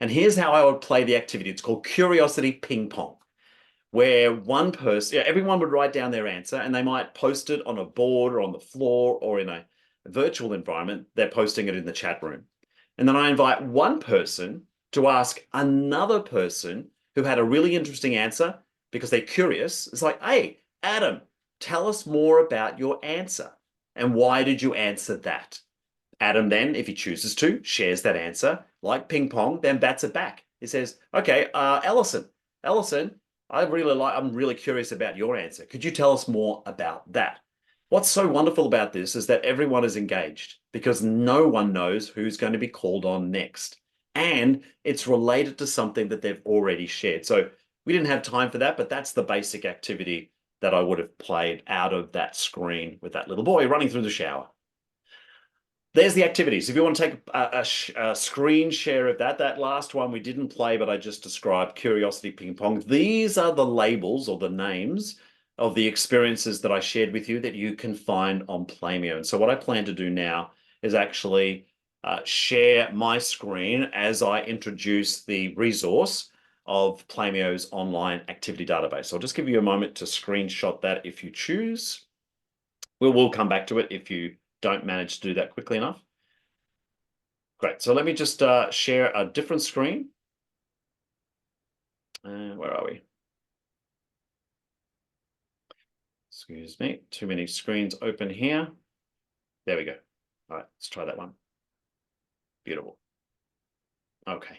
And here's how I would play the activity. It's called Curiosity Ping Pong, where one person, everyone would write down their answer and they might post it on a board or on the floor or in a virtual environment. They're posting it in the chat room. And then I invite one person to ask another person who had a really interesting answer because they're curious. It's like, hey, Adam, tell us more about your answer. And why did you answer that? Adam then, if he chooses to, shares that answer like ping pong, then bats it back. He says, okay, Ellison, I'm really curious about your answer. Could you tell us more about that? What's so wonderful about this is that everyone is engaged because no one knows who's going to be called on next. And it's related to something that they've already shared. So we didn't have time for that, but that's the basic activity that I would have played out of that screen with that little boy running through the shower. there's the activities. If you want to take a screen share of that, that last one we didn't play, but I just described, Curiosity Ping Pong. These are the labels or the names of the experiences that I shared with you that you can find on Playmio. And so what I plan to do now is actually share my screen as I introduce the resource of Playmio's online activity database. So I'll just give you a moment to screenshot that if you choose. We'll come back to it if you don't manage to do that quickly enough. Great. So let me just share a different screen. Where are we? Excuse me. Too many screens open here. There we go. All right, let's try that one. Beautiful. Okay.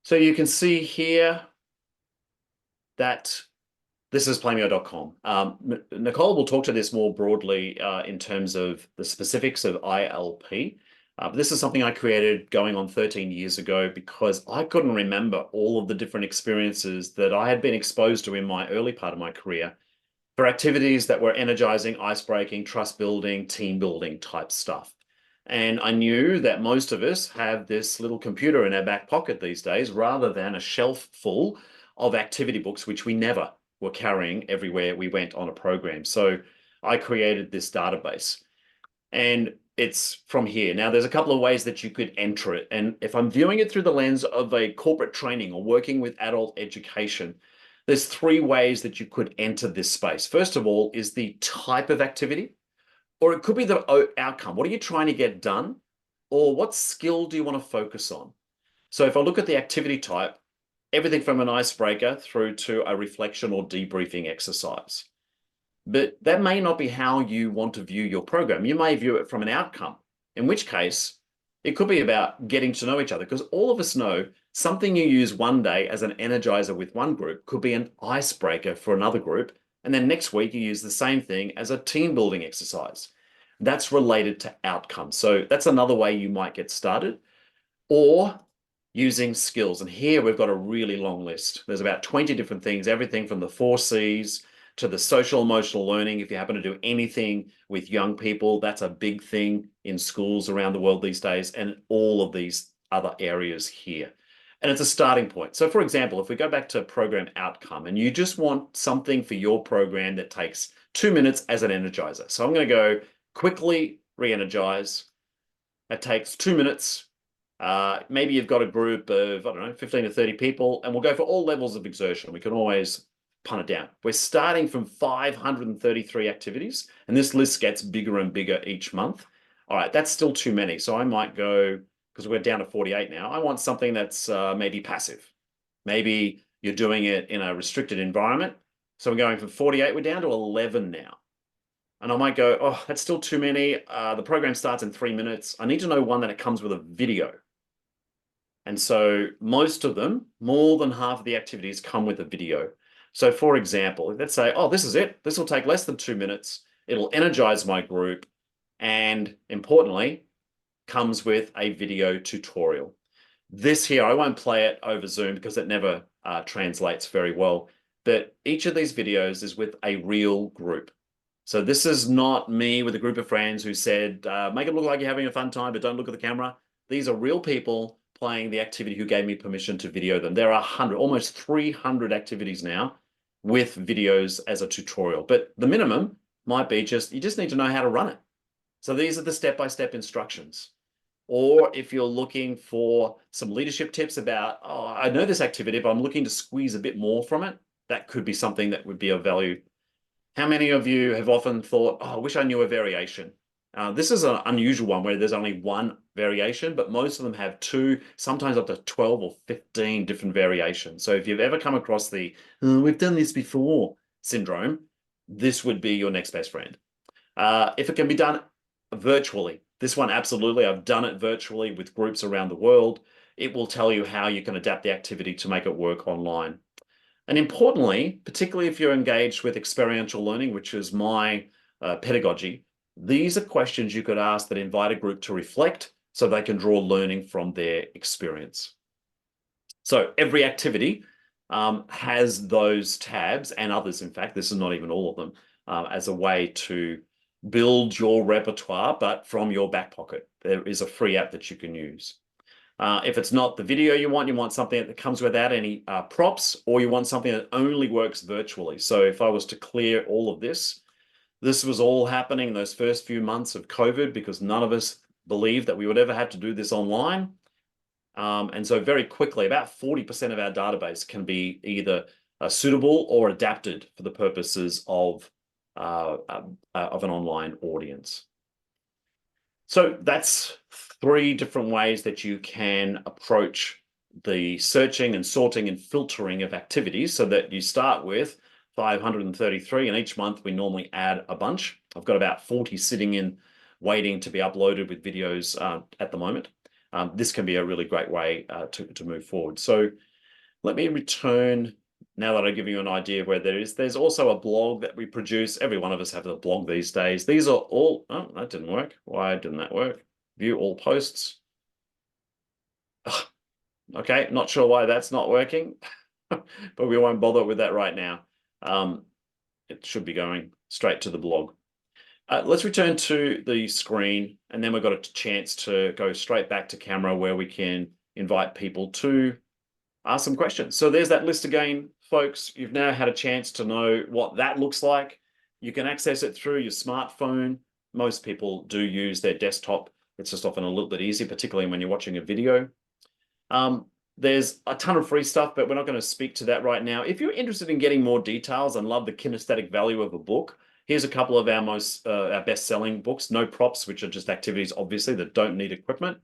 So you can see here that this is playmio.com. Nicole will talk to this more broadly in terms of the specifics of ILP. But this is something I created going on 13 years ago because I couldn't remember all of the different experiences that I had been exposed to in my early part of my career for activities that were energizing, ice-breaking, trust-building, team-building type stuff. And I knew that most of us have this little computer in our back pocket these days rather than a shelf full of activity books, which we never were carrying everywhere we went on a program. So I created this database and it's from here. Now, there's a couple of ways that you could enter it. And if I'm viewing it through the lens of a corporate training or working with adult education, there's three ways that you could enter this space. First of all is the type of activity, or it could be the outcome. What are you trying to get done? Or what skill do you want to focus on? So if I look at the activity type, everything from an icebreaker through to a reflection or debriefing exercise. But that may not be how you want to view your program. You may view it from an outcome, in which case it could be about getting to know each other, because all of us know something you use one day as an energizer with one group could be an icebreaker for another group. And then next week you use the same thing as a team building exercise. That's related to outcomes. So that's another way you might get started. Or using skills. And here we've got a really long list. There's about 20 different things, everything from the 4 C's to the social emotional learning. If you happen to do anything with young people, that's a big thing in schools around the world these days, and all of these other areas here. And it's a starting point. So for example, if we go back to program outcome and you just want something for your program that takes 2 minutes as an energizer. So I'm going to go quickly re-energize. That takes 2 minutes. Maybe you've got a group of, I don't know, 15 to 30 people, and we'll go for all levels of exertion. We can always punt it down. We're starting from 533 activities, and this list gets bigger and bigger each month. All right, that's still too many. So I might go, because we're down to 48 now, I want something that's maybe passive. Maybe you're doing it in a restricted environment. So we're going from 48, we're down to 11 now. And I might go, oh, that's still too many. The program starts in 3 minutes. I need to know one that it comes with a video. And so most of them, more than half of the activities come with a video. So for example, let's say, oh, this is it. This will take less than 2 minutes. It'll energize my group. And importantly, comes with a video tutorial. This here, I won't play it over Zoom because it never translates very well. But each of these videos is with a real group. So this is not me with a group of friends who said, make it look like you're having a fun time, but don't look at the camera. These are real people playing the activity who gave me permission to video them. There are 100, almost 300 activities now with videos as a tutorial. But the minimum might be just, you just need to know how to run it. So these are the step-by-step instructions. Or if you're looking for some leadership tips about, oh, I know this activity, but I'm looking to squeeze a bit more from it, that could be something that would be of value. How many of you have often thought, oh, I wish I knew a variation? This is an unusual one where there's only one variation, but most of them have 2, sometimes up to 12 or 15 different variations. So if you've ever come across the, oh, we've done this before syndrome, this would be your next best friend. If it can be done virtually, this one, absolutely. I've done it virtually with groups around the world. It will tell you how you can adapt the activity to make it work online. And importantly, particularly if you're engaged with experiential learning, which is my pedagogy, these are questions you could ask that invite a group to reflect so they can draw learning from their experience. So every activity has those tabs and others. In fact, this is not even all of them, as a way to build your repertoire, but from your back pocket. There is a free app that you can use. If it's not the video you want something that comes without any props, or you want something that only works virtually. So if I was to clear all of this, this was all happening in those first few months of COVID because none of us believed that we would ever have to do this online. And so very quickly, about 40% of our database can be either suitable or adapted for the purposes of an online audience. So that's 3 different ways that you can approach the searching and sorting and filtering of activities, so that you start with 533, and each month we normally add a bunch. I've got about 40 sitting in waiting to be uploaded with videos at the moment. This can be a really great way to move forward. So let me return, now that I've given you an idea of where there's also a blog that we produce. Every one of us have a blog these days. These are all, oh, that didn't work. Why didn't that work? View all posts. Ugh, okay, not sure why that's not working, but we won't bother with that right now. It should be going straight to the blog. Let's return to the screen, and then we've got a chance to go straight back to camera where we can invite people to ask some questions. So there's that list again, folks. You've now had a chance to know what that looks like. You can access it through your smartphone. Most people do use their desktop. It's just often a little bit easier, particularly when you're watching a video. There's a ton of free stuff, but we're not going to speak to that right now. If you're interested in getting more details and love the kinesthetic value of a book, here's a couple of our best-selling books. No Props, which are just activities, obviously, that don't need equipment.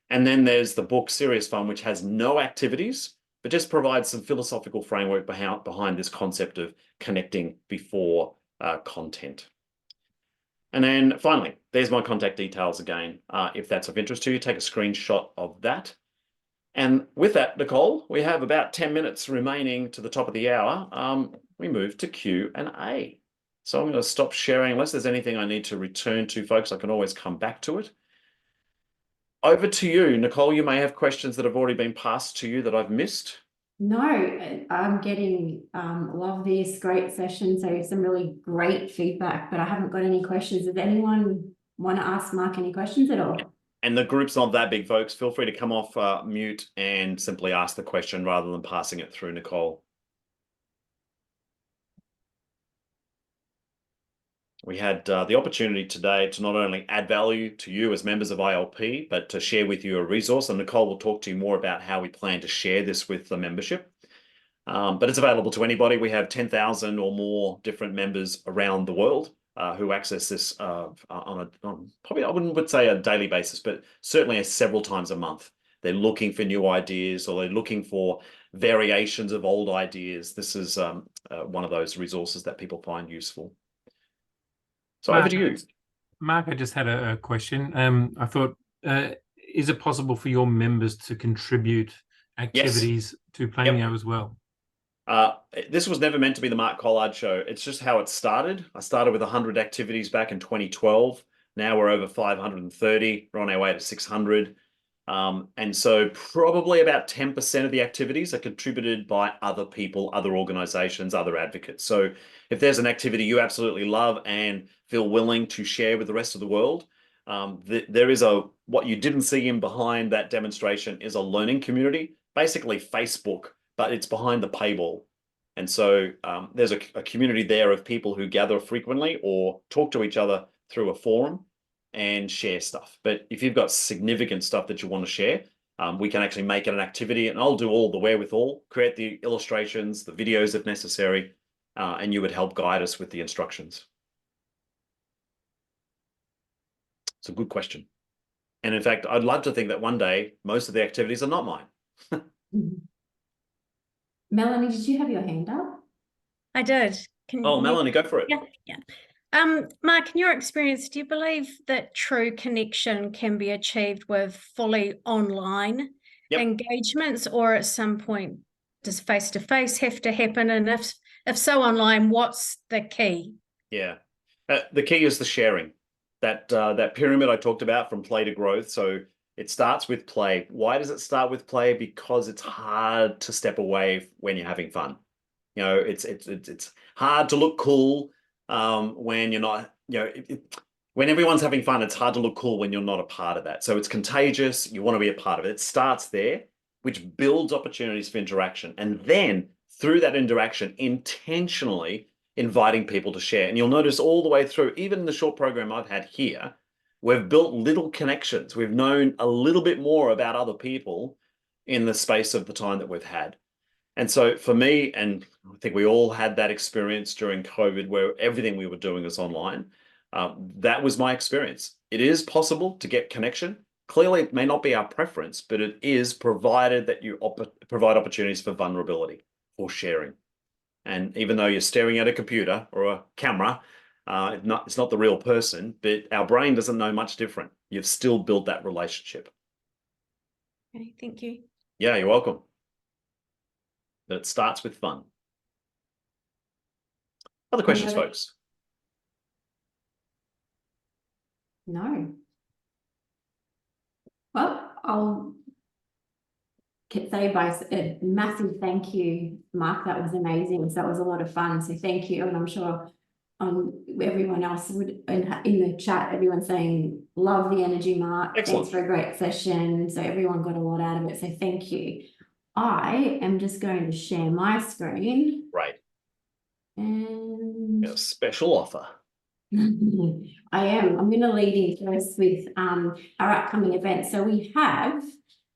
And then there's the book Serious Fun, which has no activities, but just provides some philosophical framework behind this concept of connecting before content. And then finally, there's my contact details again. If that's of interest to you, take a screenshot of that. And with that, Nicole, we have about 10 minutes remaining to the top of the hour. We move to Q&A. So I'm going to stop sharing unless there's anything I need to return to, folks. I can always come back to it. Over to you, Nicole. You may have questions that have already been passed to you that I've missed. No, I'm getting love this, great session. So some really great feedback, but I haven't got any questions. Does anyone want to ask Mark any questions at all? And the group's not that big, folks. Feel free to come off mute and simply ask the question rather than passing it through Nicole. We had the opportunity today to not only add value to you as members of ILP, but to share with you a resource. And Nicole will talk to you more about how we plan to share this with the membership. But it's available to anybody. We have 10,000 or more different members around the world who access this on probably, I wouldn't say a daily basis, but certainly several times a month. They're looking for new ideas, or they're looking for variations of old ideas. This is one of those resources that people find useful. So over to you. Mark, I just had a question. I thought, is it possible for your members to contribute activities to Planio as well? This was never meant to be the Mark Collard show. It's just how it started. I started with 100 activities back in 2012. Now we're over 530. We're on our way to 600. And so probably about 10% of the activities are contributed by other people, other organizations, other advocates. So if there's an activity you absolutely love and feel willing to share with the rest of the world, there is what you didn't see in behind that demonstration is a learning community, basically Facebook, but it's behind the paywall. And so there's a community there of people who gather frequently or talk to each other through a forum and share stuff. But if you've got significant stuff that you want to share, we can actually make it an activity, and I'll do all the wherewithal, create the illustrations, the videos if necessary, and you would help guide us with the instructions. It's a good question. And in fact, I'd love to think that one day, most of the activities are not mine. Melanie, did you have your hand up? I did. Oh, Melanie, go for it. Yeah. Mark, in your experience, do you believe that true connection can be achieved with fully online engagements, or at some point does face-to-face have to happen? And if so, online, what's the key? Yeah, the key is the sharing. That pyramid I talked about from play to growth. So it starts with play. Why does it start with play? Because it's hard to step away when you're having fun. You know, it's hard to look cool when you're not when everyone's having fun, it's hard to look cool when you're not a part of that. So it's contagious. You want to be a part of it. It starts there, which builds opportunities for interaction. And then through that interaction, intentionally inviting people to share. And you'll notice all the way through, even in the short program I've had here, we've built little connections. We've known a little bit more about other people in the space of the time that we've had. And so for me, and I think we all had that experience during COVID where everything we were doing was online. That was my experience. It is possible to get connection. Clearly, it may not be our preference, but it is, provided that you provide opportunities for vulnerability or sharing. And even though you're staring at a computer or a camera, it's not the real person, but our brain doesn't know much different. You've still built that relationship. Okay, thank you. Yeah, you're welcome. But it starts with fun. Other questions, folks? No. Well, I'll say by a massive thank you, Mark. That was amazing. So that was a lot of fun. So thank you. And I'm sure everyone else would, in the chat, everyone's saying, love the energy, Mark. Excellent. Thanks for a great session. So everyone got a lot out of it. So thank you. I am just going to share my screen. Right. And A special offer. I am. I'm going to lead in first with our upcoming events. So we have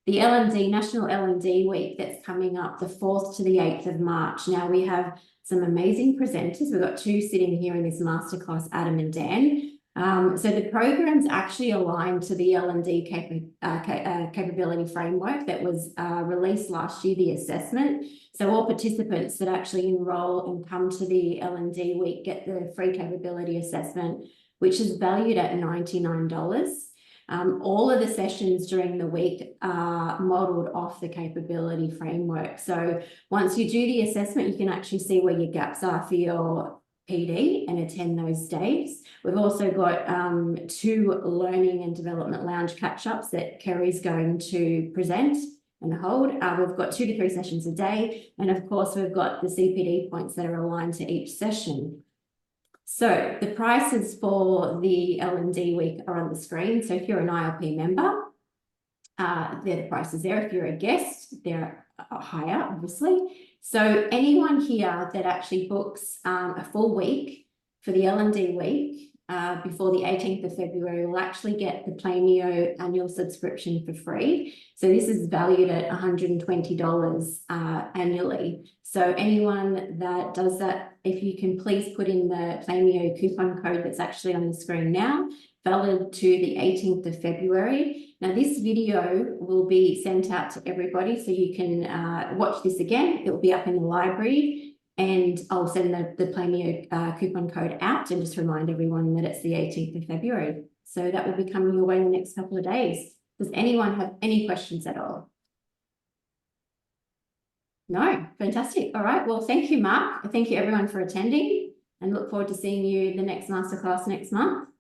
the L&D, National L&D Week that's coming up the 4th to the 8th of March. Now we have some amazing presenters. We've got two sitting here in this masterclass, Adam and Dan. So the program's actually aligned to the L&D capability framework that was released last year, the assessment. So all participants that actually enroll and come to the L&D week get the free capability assessment, which is valued at $99. All of the sessions during the week are modelled off the capability framework. So once you do the assessment, you can actually see where your gaps are for your PD and attend those days. We've also got 2 learning and development lounge catch-ups that Kerry's going to present and hold. We've got 2 to 3 sessions a day. And of course, we've got the CPD points that are aligned to each session. So the prices for the L&D week are on the screen. So if you're an ILP member, they're the prices there. If you're a guest, they're higher, obviously. So anyone here that actually books a full week for the L&D week before the 18th of February will actually get the Planeo annual subscription for free. So this is valued at $120 annually. So anyone that does that, if you can please put in the Planeo coupon code that's actually on the screen now, valid to the 18th of February. Now this video will be sent out to everybody, so you can watch this again. It will be up in the library, and I'll send the Planeo coupon code out and just remind everyone that it's the 18th of February. So that will be coming your way in the next couple of days. Does anyone have any questions at all? No? Fantastic. All right. Well, thank you, Mark. Thank you everyone for attending, and look forward to seeing you in the next masterclass next month.